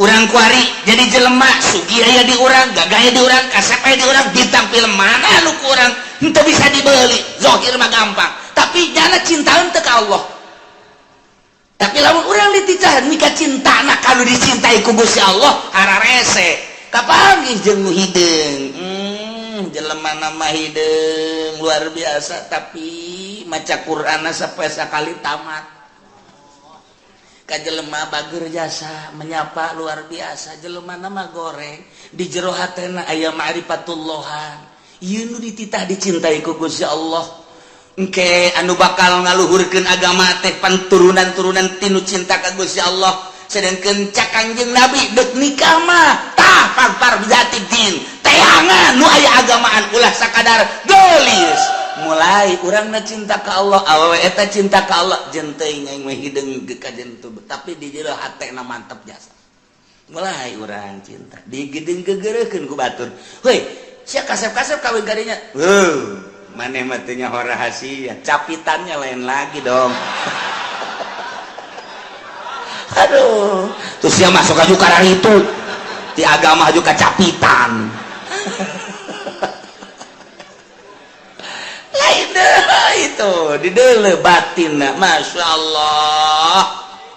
urang kuari jadi jelema sugih aya di urang gagah aya di urang kasep aya di urang bintang film mana anu ku urang henteu bisa dibeuli zahir mah gampang tapi jana cintaeun teh ka Allah tapi lamun urang dititah mika cintana kalau dicintai ku Gusti Allah hararese kapanggih jeung nu hideung jelema nama hideung luar biasa tapi maca Qur'anna sapoe sakali tamat ka jelema bager jasa menyapa luar biasa jelema nama goreng di jero hatena aya ma'rifatullohan ieu nu dititah dicintai ku Gusti Allah engke anu bakal ngaluhurkeun agama teh panturunan-turunan tinu cinta ka Gusti Allah sedangkeun cak Kangjeng Nabi deuk nikah mah tah par bizati din teangan nu aya agamaan ulah sakadar geulis mulai urangna cinta ka Allah awewe eta cinta ka Allah jeung teuing aing mah hideung ka jentu tapi di jero hatena mantep jasa mulai urang cinta digedeung gegeureukeun ku batur heuy sia kasep-kasep kawin kadinya maneh mah teu nyaho rahasia capitannya lain lagi dong aduh terus dia masuk aju karang itu di agama aju kacapitan lain itu di deule batinna Masya Allah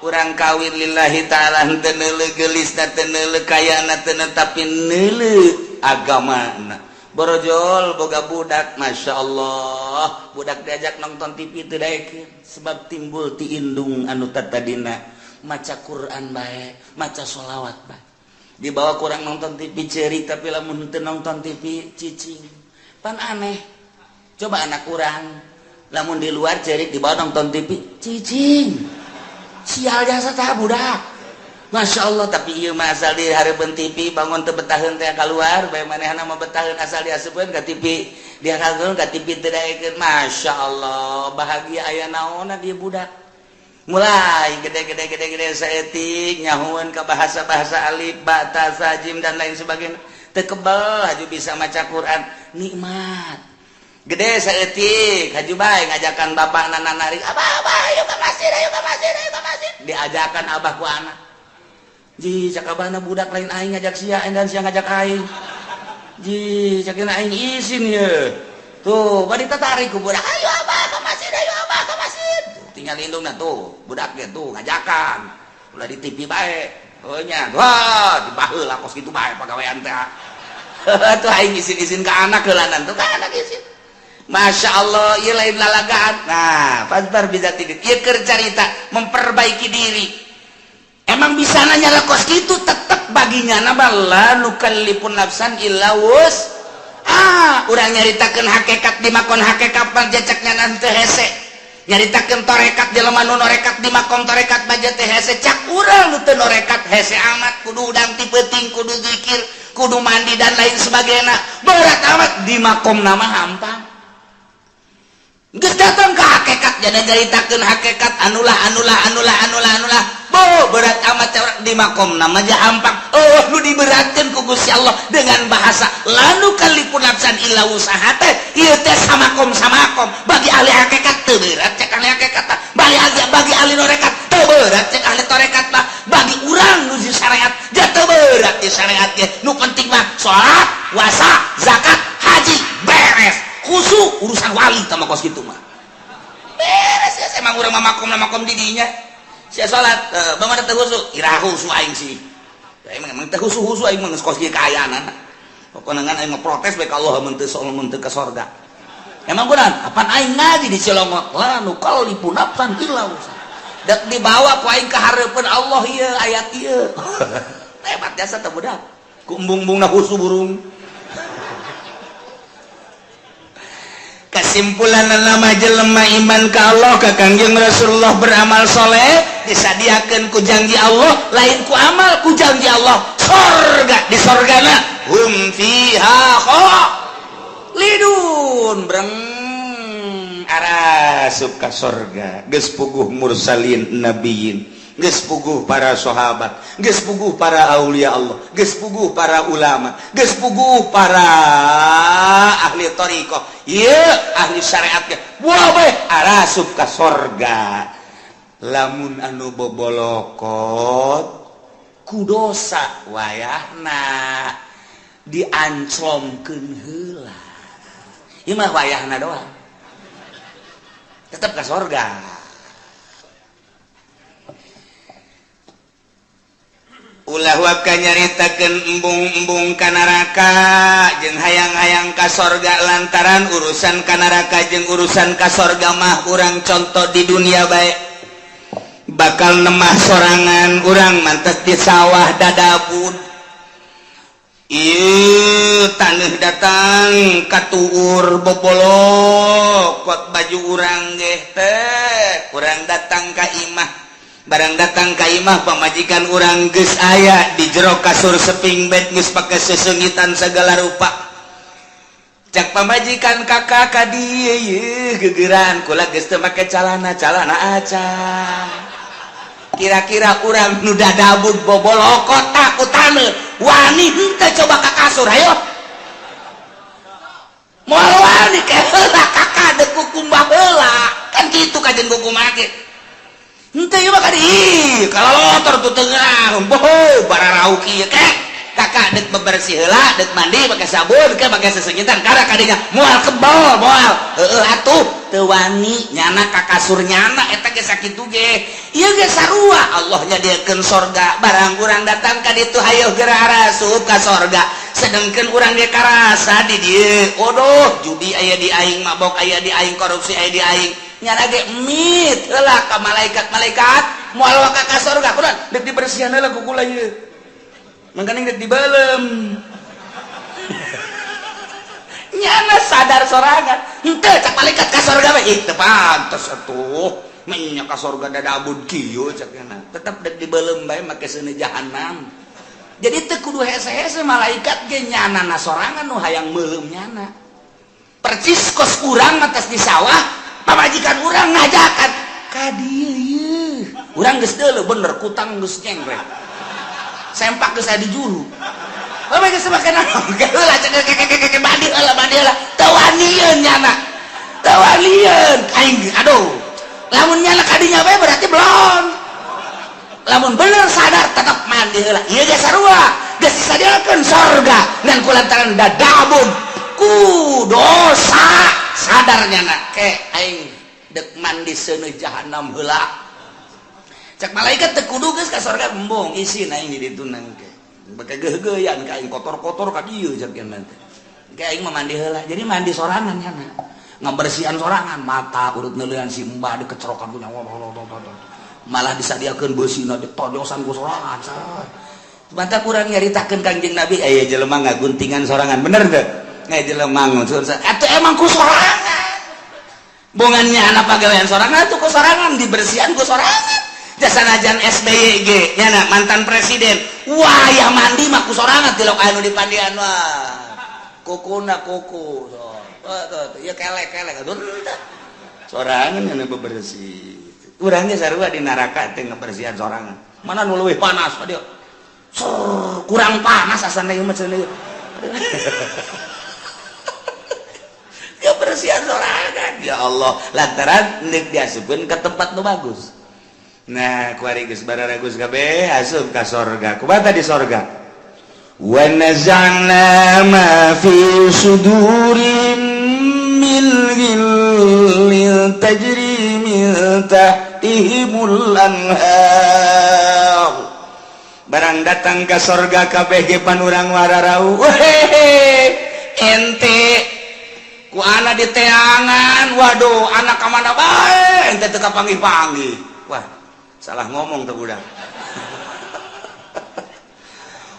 urang kawin lillahi ta'ala teu neuleuh gelisna teu neuleuh kayana teu tapi neuleuh agamana borojol boga budak Masya Allah budak diajak nonton TV teu daekeun sebab timbul ti indung anu tadina maca Quran bae maca sholawat bae dibawa kurang nonton TV cerik tapi lamun teu nonton TV cicing pan aneh coba anak kurang lamun di luar cerik dibawa nonton TV cicing sial jasa tah budak Masya Allah tapi ieu mah asal di hareupeun TV bangun teu betaheun teh keluar bae manehna mah betaheun asal diasupkeun ka TV dihareukeun ka TV teu daekeun Masya Allah bahagia aya naonna dia budak mulai gede saeutik nyahueun ka bahasa-bahasa alif ba ta sa jim dan lain sebagainya teu kebal haju bisa maca Quran nikmat gede saeutik haju bae ngajakan bapakna nanari abah ayo ka masjid diajakan abah ku anak ji cakabana budak lain aing ngajak sia dan sia ngajak aing ji cakina aing izin ye tuh bari tertarik ku budak ayo abah ka masjid tinggal lindungna tuh budak ge tuh ngajakan ulah di TV bae heunya wah dibaheula kos kitu bae pagawean teh tuh aing izin-izin ka anak heulanan tuh ka anak izin Masya Allah ieu lain lalagaan nah pasbar bizati ieu keur carita memperbaiki diri emang bisa nanya kos kitu tetep baginya nabala nukallifun nafsan illa wus urang nyaritakeun hakikat di makon hakikat pajacaknya nanti hese nyaritakeun torekat jelema nu norekat di makom torekat baja teh hese cak urang nu teu norekat hese amat kudu udang ti peuting kudu zikir kudu mandi dan lain sebagainya berat amat di makom nama hampang geus datang ke hakikat jadi nyaritakeun hakikat anulah berat amat cewek di makom nama aja hampang lu diberatkan ku Gusti Allah dengan bahasa lanu kalipun nafsan illa usaha teh ieu teh samakom bagi ahli hakikat teu berat cek ahli hakikat bagi ahli norekat teu berat cek ahli torekat mah bagi urang nu di syariat ja teu berat di syariat ge nu penting mah salat puasa zakat haji beres khusyuk urusan wali tama kos kitu mah beres ya emang urang mah makom didinya sia salat bangada teu khusyuk irahu su aing sih emang teu khusyuk aing mah geus kos kieu kaayana pokona ngan aing protes bae ka Allah mun teu ka surga emang kunaon apan aing ngaji di Cilongot la nu qalifun nafsan illa usaha dak dibawa ku aing ka hareupeun Allah ieu ayat ieu hebat jasa teh budak ku embung-embungna khusyuk burung kesimpulan nama jelema iman ka Allah ka Kangjeng Rasulullah beramal soleh disadiakeun ku janji Allah lain ku amal ku janji Allah sorga di sorgana hum fiha khalidun breng arasup ka sorga geus puguh mursalin nabiyin geus puguh para sahabat geus puguh para aulia Allah geus puguh para ulama geus puguh para ahli thariqah ieu ahli syariat ge wae arasup ka sorga lamun anu bobolokot ku dosa wayahna dianclomkeun heula ieu mah wayahna doang tetep ka sorga ulah waka nyaritakeun embung-embung ka neraka jeung hayang-hayang ka sorga lantaran urusan ka neraka jeung urusan ka sorga mah urang contoh di dunia bae bakal nemah sorangan urang mantes di sawah dadabud ieu taneuh datang katuur bobolok kot baju urang ge teh urang datang ka imah barang datang ka imah pamajikan urang geus aya di jero kasur seping bed geus pake sesengitan segala rupa cek pamajikan kakak ka dieu yeuh gegeran kula geus teu make calana aca kira-kira urang nu dadabut bobol kota kutana wani henteu coba ka kasur ayo moal wani ke heula kakak deuk kukum baheula kan kitu kajen kukum make henteu ieu mah kadi kalau lotor tu tengah boh bararau kieu ke kakak dek bebersih heula dek mandi pakai sabun ke pakai sesengitan karena kadinya moal kebal moal atuh teu wani nyana ka kasur nyana eta ge sakitu ge ieu ge sarua Allah nyadiakeun sorga barang urang datang ka ditu hayu geura arasup ka sorga sedengkeun urang ge karasa di dieu odoh judi aya di aing mabok aya di aing korupsi aya di aing nyana ge mit heula ka malaikat moal ka sorga kunaon dek dibersihan heula ku kula ieu mangkana dek dibalem nyana sadar sorangan henteu cak malaikat ka sorga we teu pantes atuh nya ka sorga dadabud kieu cak kana tetep dek dibalem bae make seuneu jahanam jadi teu kudu hese-hese malaikat ge nyana na sorangan nu hayang meulem nyana percis kos urang atas di sawah pamajikan urang ngajakan ka dieu urang geus deuleu bener kutang geus cengkrek sempak geus aya di juru bae geus make naon heula cek badi heula teu wanieun nyana teu wanieun aing aduh lamun nyana kadinya bae berarti belum lamun bener sadar tetep mandi heula ieu ge sarua geus disadiakeun sorga ngan kulantaran dadabun ku dosa sadar nyana ke aing dek mandi seuneu jahanam heula cek malaikat teu kudu geus ka sorga embong isin aing di ditu nangke bake geuh-geuyan ka aing kotor-kotor ka dieu cek kieu teh ke aing mah mandi heula jadi mandi sorangan nyana ngabersihan sorangan mata urut neuleuhan si mbah dikecrokan ku nyawa malah disadiakeun beusina ditojosan ku sorangan mata kurang nyaritakeun Kangjeng Nabi aya jelema ngaguntingan sorangan bener teu aya jelema ngusun atuh emang ku sorangan bongannya anak pagawean sorangan atuh ku sorangan dibersihan ku sorangan sanajan SBY ge nyana mantan presiden wayah mandi mah ku sorangan tilok anu dipandian wah kukuna kuku tuh ieu kelek atuh sorangan anu bebersih urang ge sarua di neraka teh ngabersihan sorangan mana nu leuwih panas dia kurang panas asana ieu mah cenah ngabersihan sorangan ya Allah lantaran neuk diasupkeun ke tempat nu bagus. Nah, kuari geus bararagus kabeh asup ka sorga. Kumaha di sorga? Wa nazana ma fi sudurim min ghillin tajri min tahtihimul anhar. Barang datang ka sorga kabeh ge panurang wararau. Ente ku ana di teangan. Waduh, anak ka mana bae ente teu kapanggih-panggih. Wah, salah ngomong tuh budak.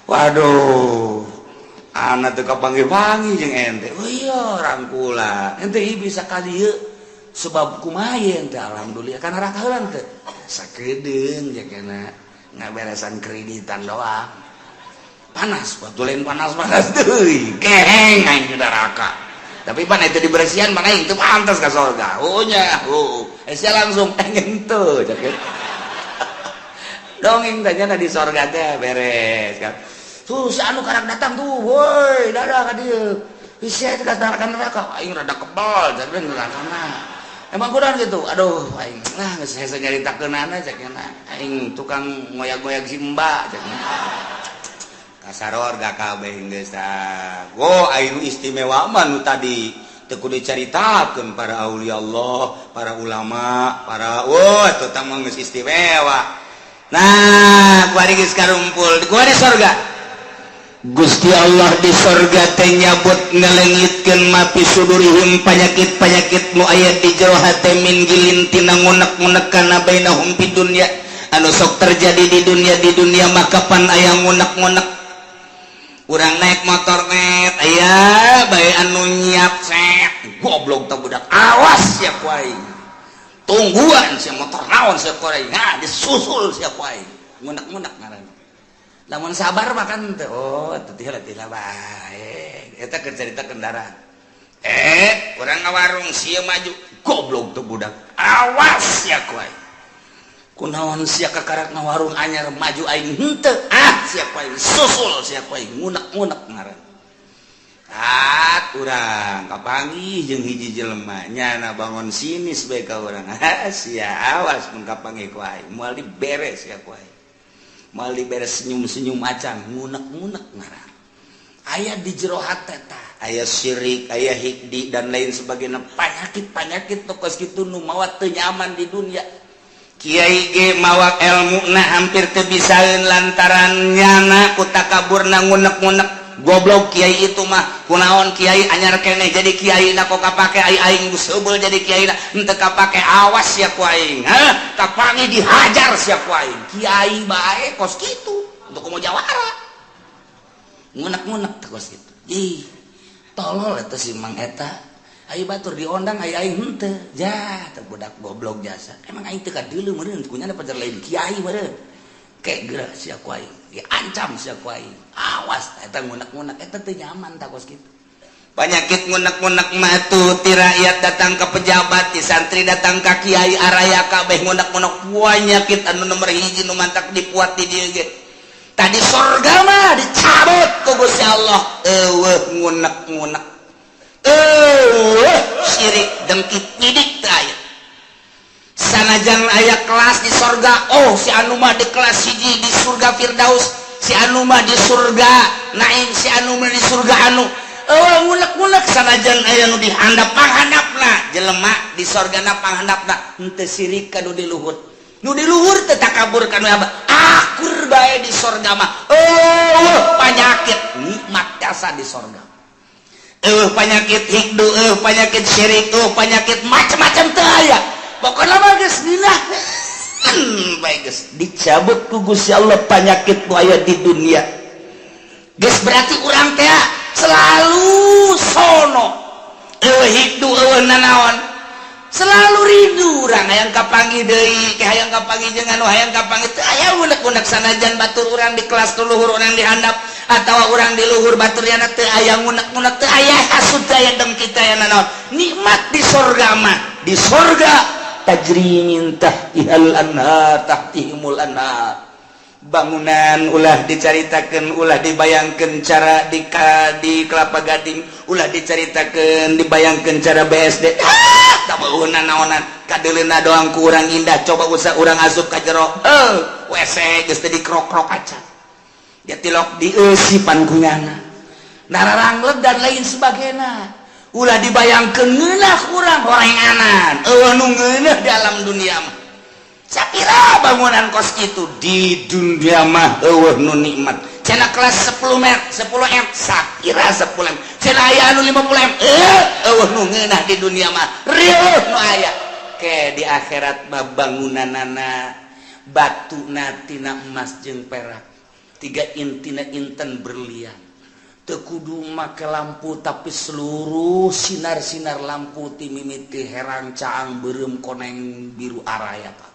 Waduh, anak tuh kapanggih-panggih jeung ente. Oh iya, rangkula. Ente bisa ka dieu sebab kumaha ente alhamdulillah kana raka heula teh. Sakedeung jeung kana ngaberesan kreditan doang. Panas, batu lain panas-panas deui. Keheng aing neraka. Tapi pan itu dibersihan mana itu pantas ke surga. Oh nya, saya langsung pengen tuh, cek. Dongeng tanya di surga teh beres kan. Tuh si anu karak datang tuh, woi, dadah ka dieu. Bisa teh ka neraka, aing rada kebal, jadi neraka mah. Emang kurang gitu. Aduh, aing lah geus hese nyaritakeunana cek aing tukang ngoyak-ngoyak si Mbak cek. Kasaror gak kabeh geus tah. Wo anu istimewa mah nu tadi teu kudu dicaritakeun para aulia Allah, para ulama, para eta tah mah geus istimewa. Nah, kuari geus karumpul, kuari surga. Gusti Allah di surga teh nyabut ngalengitkeun ma fi sudurihim panyakit-panyakit nu aya di jero hate min gilin tina ngunek-ngunek kana bainahum fi dunya. Anu sok terjadi di dunia mah kapan aya ngunek-ngunek. Urang naik motor net aya bae anu nyiap set goblok teh budak awas siap wae tungguan si motor naon siap wae nah disusul siap wae ngunek-ngunek ngaran lamun sabar mah kan teh oh teu tila bae eta keur carita kendaraan orang ngawarung sia maju goblok tuh budak awas ya kuai kunaon sia kakarak ngawarung anyar maju aing henteu sia kuai susul sia kuai ngunek-ngunek ngaran urang kapanggih jeung hiji jelema nyana bangun sinis bae ka urang sia awas mun kapanggih ku aing moal diberes ya ku aing moal diberes senyum-senyum macan ngunek-ngunek ngaran aya di jero hate tah aya syirik aya hikdi dan lain sebagainya penyakit-penyakit tokos kitu nu mawa teu nyaman di dunia kiai ge mawa ilmuna hampir teu bisaeun lantaran nyana ku takaburna ngunek-ngunek goblok kiai itu mah kunaon kiai anyar keneh jadi kiai na kok kapake aing geus heubeul jadi kiai na henteu kapake awas ya ku aing kapangi dihajar sia ku aing kiai bae kos kitu untuk mau jawara ngunek-ngunek kos kitu ih tolol eta si Mang eta aing batur diondang aing henteu jah teu budak goblok jasa emang aing teu kadeuleu meureun kunyana pajar lain kiai meureun kayak gerak sia ku aing diancam sia ku aing awas eta ngunek-ngunek eta teu nyaman ta kos kitu penyakit ngunek-ngunek mah tuh ti rakyat datang ke pejabat ti santri datang ka kiai araya kabeh ngunek-ngunek penyakit anu nomor hiji nu mantak dipuat di dieu ge tadi surga mah dicabut ku Gusti Allah eueuh ngunek-ngunek eueuh syirik dengkit nyidik teu aya sanajan aya kelas di surga si anu mah di kelas hiji di surga Firdaus si anu mah di surga Naim si anu mah di surga anu ngunek-ngunek sanajan aya nu dihandap panghandapna jelema di surgana panghandapna henteu sirik ka nu di luhur teh takabur ka nu akur bae di surga mah penyakit nikmat jasa di surga penyakit hikdu penyakit syirik penyakit macam-macam teu aya pokoknya mah geus lillah bae geus dicabut ku Gusti Allah penyakit nu aya di dunia geus berarti urang teh selalu sono hikdu nanaon selalu rindu urang hayang kapanggih deui ke hayang kapanggih jeung anu hayang kapanggih teu aya unek-unek sanajan batur urang di kelas teu luhur urang dihandap atawa urang di luhur baturna teu aya unek-unek teu aya hasud aya dengki aya nanaon nikmat di surga mah di surga tajri min tahtihal anhar tahtihimul anhar bangunan ulah dicaritakeun ulah dibayangkeun cara di Kelapa Gading ulah dicaritakeun dibayangkeun cara BSD tabauna naonan kadeuleuna doang ku urang indah coba usah urang asup ka jero WC geus teh dikrok-krok acan dia tilok dieusipan kunyana nararanglet dan lain sebagainya ulah dibayangkeun ngeunah urang horenganan nu ngeunah di alam dunia mah sakira bangunan kos kitu di dunia mah nu nikmat cenah kelas 10 M sakira 10 M cenah aya anu 50 M nu ngeunah di dunia mah rieuh nu aya ke di akhirat mah bangunanana batuna tina emas jeung perak 3 intina inten berlian teu kudu make lampu tapi seluruh sinar-sinar lampu ti mimiti herang caang beureum koneng biru araya Pak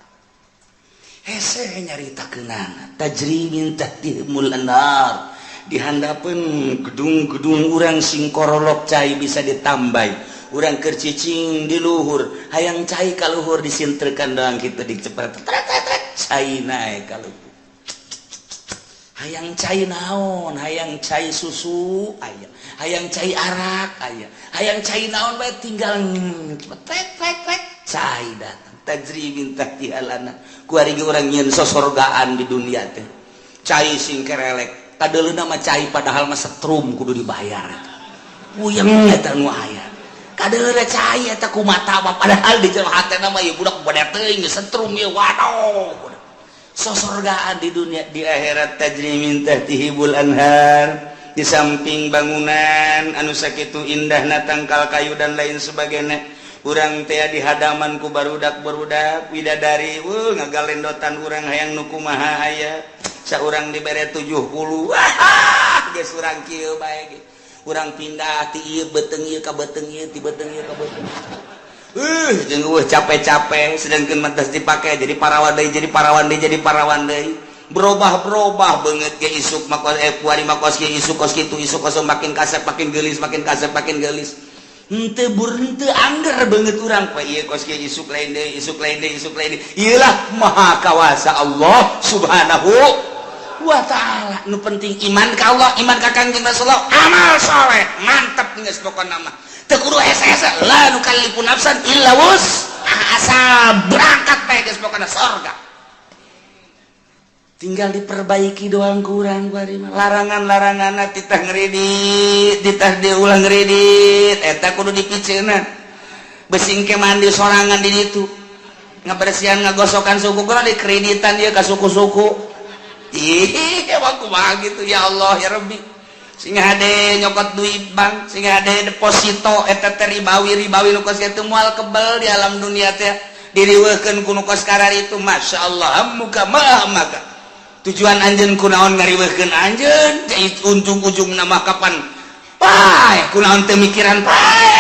hese nyaritakeunana tajri min tahtihimul anhar dihandapeun gedung-gedung urang sing korolok cai bisa ditambai urang keur cicing di luhur hayang cai ka luhur disintrekan doang kitu dicepret cai nae ka luhur hayang cai naon hayang cai susu aya hayang cai arak aya hayang cai naon bae tinggal trek cai datang tajri min tahtihal anhar ku ari ge urang nyieun sosorgaan di dunia teh cai sing kerelek kadeuleuna mah cai padahal mah setrum kudu dibayar puyeng eta nu aya kadeuleuna cai eta kumaha padahal di jero hatena mah ieu budak bade teuing geus setrum ieu waduh sosorgaan di dunia di akhirat tajri min tahtihibul anhar di samping bangunan anu sakitu indahna tangkal kayu dan lain sebagainya urang teh di hadaman ku barudak-barudak widadari ngagalendotan urang hayang nu kumaha aya saurang dibere 70 geus urang kieu bae ge urang pindah ti ieu beteung ieu ka beteung ieu ti beteung ieu ka beteung jeung capek-capek sedangkeun mantas dipake jadi parawan deui berubah beungeut ge isuk makos puari makos ge isuk kos kitu isuk kos makin kasep makin geulis henteu angger banget urang pa ieu kos kieu isuk lain deui iyalah maha kawasa Allah subhanahu wa ta'ala. Nu penting iman ka Allah, iman ka Kangjeng Rasulullah, amal saleh mantep geus pokona mah teu kudu hese-hese la nukallifu nafsan illa asal berangkat bae geus pokona surga. Tinggal diperbaiki doang kurang bari mah. Larangan-laranganna titah ngredit, titah diulang ngredit, eta kudu dipiceunna. Besing ke mandi sorangan di ditu. Ngabersihan ngagosokan suku kurang dikreditan dia ka suku-suku. Ih, emang kumaha gitu ya Allah ya Rabbi. Sing hade nyokot duit bank, sing hade deposito eta teh ribawi nu kos kitu moal kebel di alam dunia teh. Diriweukeun ku nu kos karar itu masyaallah muka maka. Tujuan anjeun kunaon ngariweuhkeun anjeun jadi ujung-ujung nama kapan pae kunaon teu mikiran pae.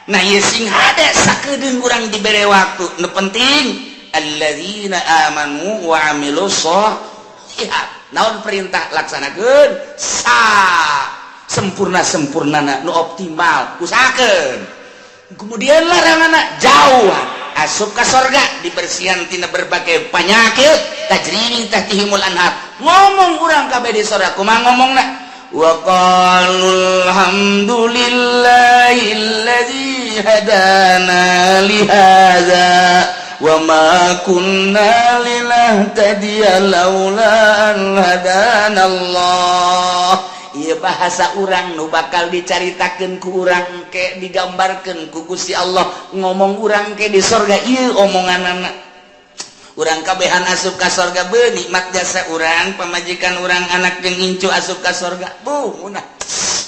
Nah ieu sing hade sakedeung urang dibere waktu nu penting alladzina amanu wa amilus sholihat. Naon perintah laksanakeun sempurnana nu optimal usahakeun. Kemudian laranganna jauhan asup ka sorga dibersihan tina berbagai penyakit tajri tahtihimul anhar. Ngomong urang kabeh di sorga kumaha ngomongna wa qalul hamdulillahilladzi hadana li hadza wa ma kunna linahtadiya laula an hadanallah. Ieu bahasa urang nu bakal dicaritakeun ku urang ke digambarkeun ku Gusti Allah. Ngomong urang ke di sorga ieu omonganana. Urang kabehan asup ka sorga beun nikmat jasa urang, pamajikan urang, anak jeung incu asup ka sorga. Munah.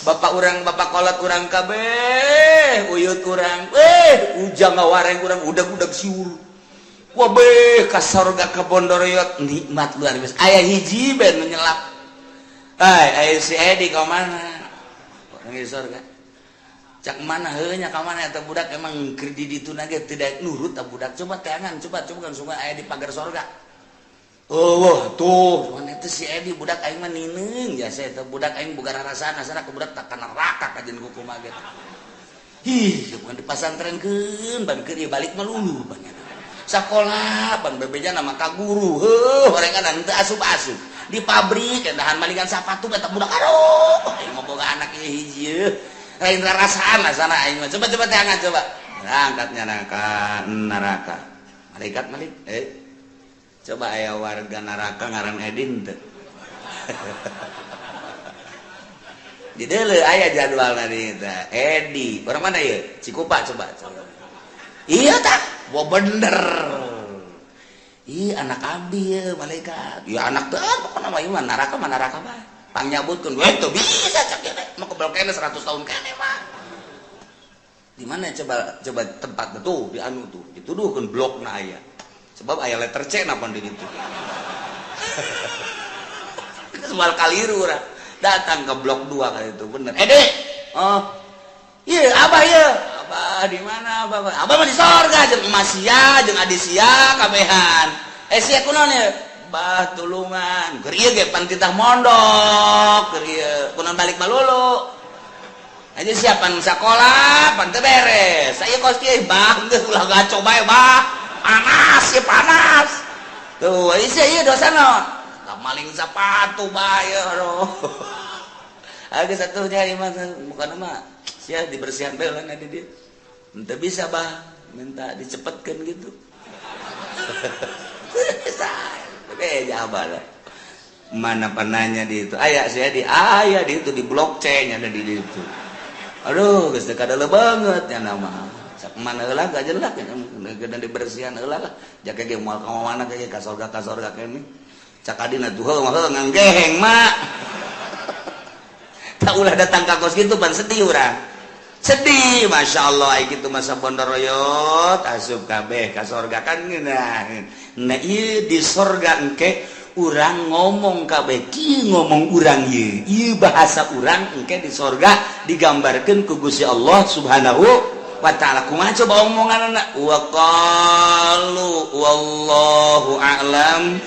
Bapak urang, bapak kolot urang kabeh, uyut urang, ujang ngawareng urang udag-udag siul. Wah beh ka sorga ka Bondoroyot nikmat luar biasa. Aya hiji ben nyelap. Hai, si Edi ka mana? Orang di sorga. Cak mana heunya ka mana eta budak emang keur di dituna ge tidak nurut ta budak. Coba teangan, coba kan sungai aya di pagar sorga. Oh, tuh, cuman eta si Edi budak aing mah nineung jasa eta budak aing boga rarasaan asana ku budak tak kana neraka kajen ku kumaha ge. Ih, bukan di pasantrenkeun ban keur ieu balik mah luluh banyak. Sakola ban bebeja nama ka guru. Heuh, horengan teu asup-asup. Di pabrik dahan malingan sapatu eta budak aduh aing mah boga anak ieu hiji lain rarasaan asana aing mah coba teangan coba angkatnya neraka malaikat malik coba aya warga neraka ngaran Edin teh di deuleu aya jadwalna di teh Edi orang mana ieu Cikupa coba iya tah wah bener. Ih anak abdi ya malaikat. Ya anak teh pokona mah ieu neraka bae. Pangyabutkeun we teu bisa cak teh. Mah kebal kene 100 tahun kene mah. Di mana coba tempatnya tuh di anu tuh. Dituduhkeun blokna aya. Sebab aya letter C napa di ditu. Semal kaliru urang. Datang ke blok 2 kali itu bener. Dek. Oh. Iya, abah ya. Abah di mana abah? Abah mah di sorga jeung Emas sia jeung Adi sia kabehan. Sia kunaon ya? Bah tulungan. Keur ieu ge pan titah mondok, keur ieu kunaon balik malulu. Aja siapan sakola, pan teu beres. Saya kos kieu bah geus ulah gaco bae bah. Panas ya panas. Tuh, ieu dosana. Tak maling sepatu bae aduh. Aga satu nyari mah bukan mah sia dibersihan bae lah di dia. Ente bisa bah minta dicepetkeun gitu. Jawab lah. Mana pananya di itu? Aya sia di aya di itu di blok C nya ada di itu. Aduh, geus teu kadele banget nya nama. Sak mana heula gak jelek nya geus dibersihan heula lah. Jake ge moal ka mana ge ka sorga kene. Cak adina tuh heuh mah ngangeheng mak. Tak ulah datang ke kos gitu pan sedih urang. Sedih Masya Allah gitu masa Bondoroyot asup kabeh ka sorga kan nah ieu di sorga engke urang ngomong kabeh kieu ngomong urang ieu bahasa urang engke di sorga digambarkeun ku Gusti Allah Subhanahu wa taala. Kumaha coba omonganna wa qalu wallahu a'lam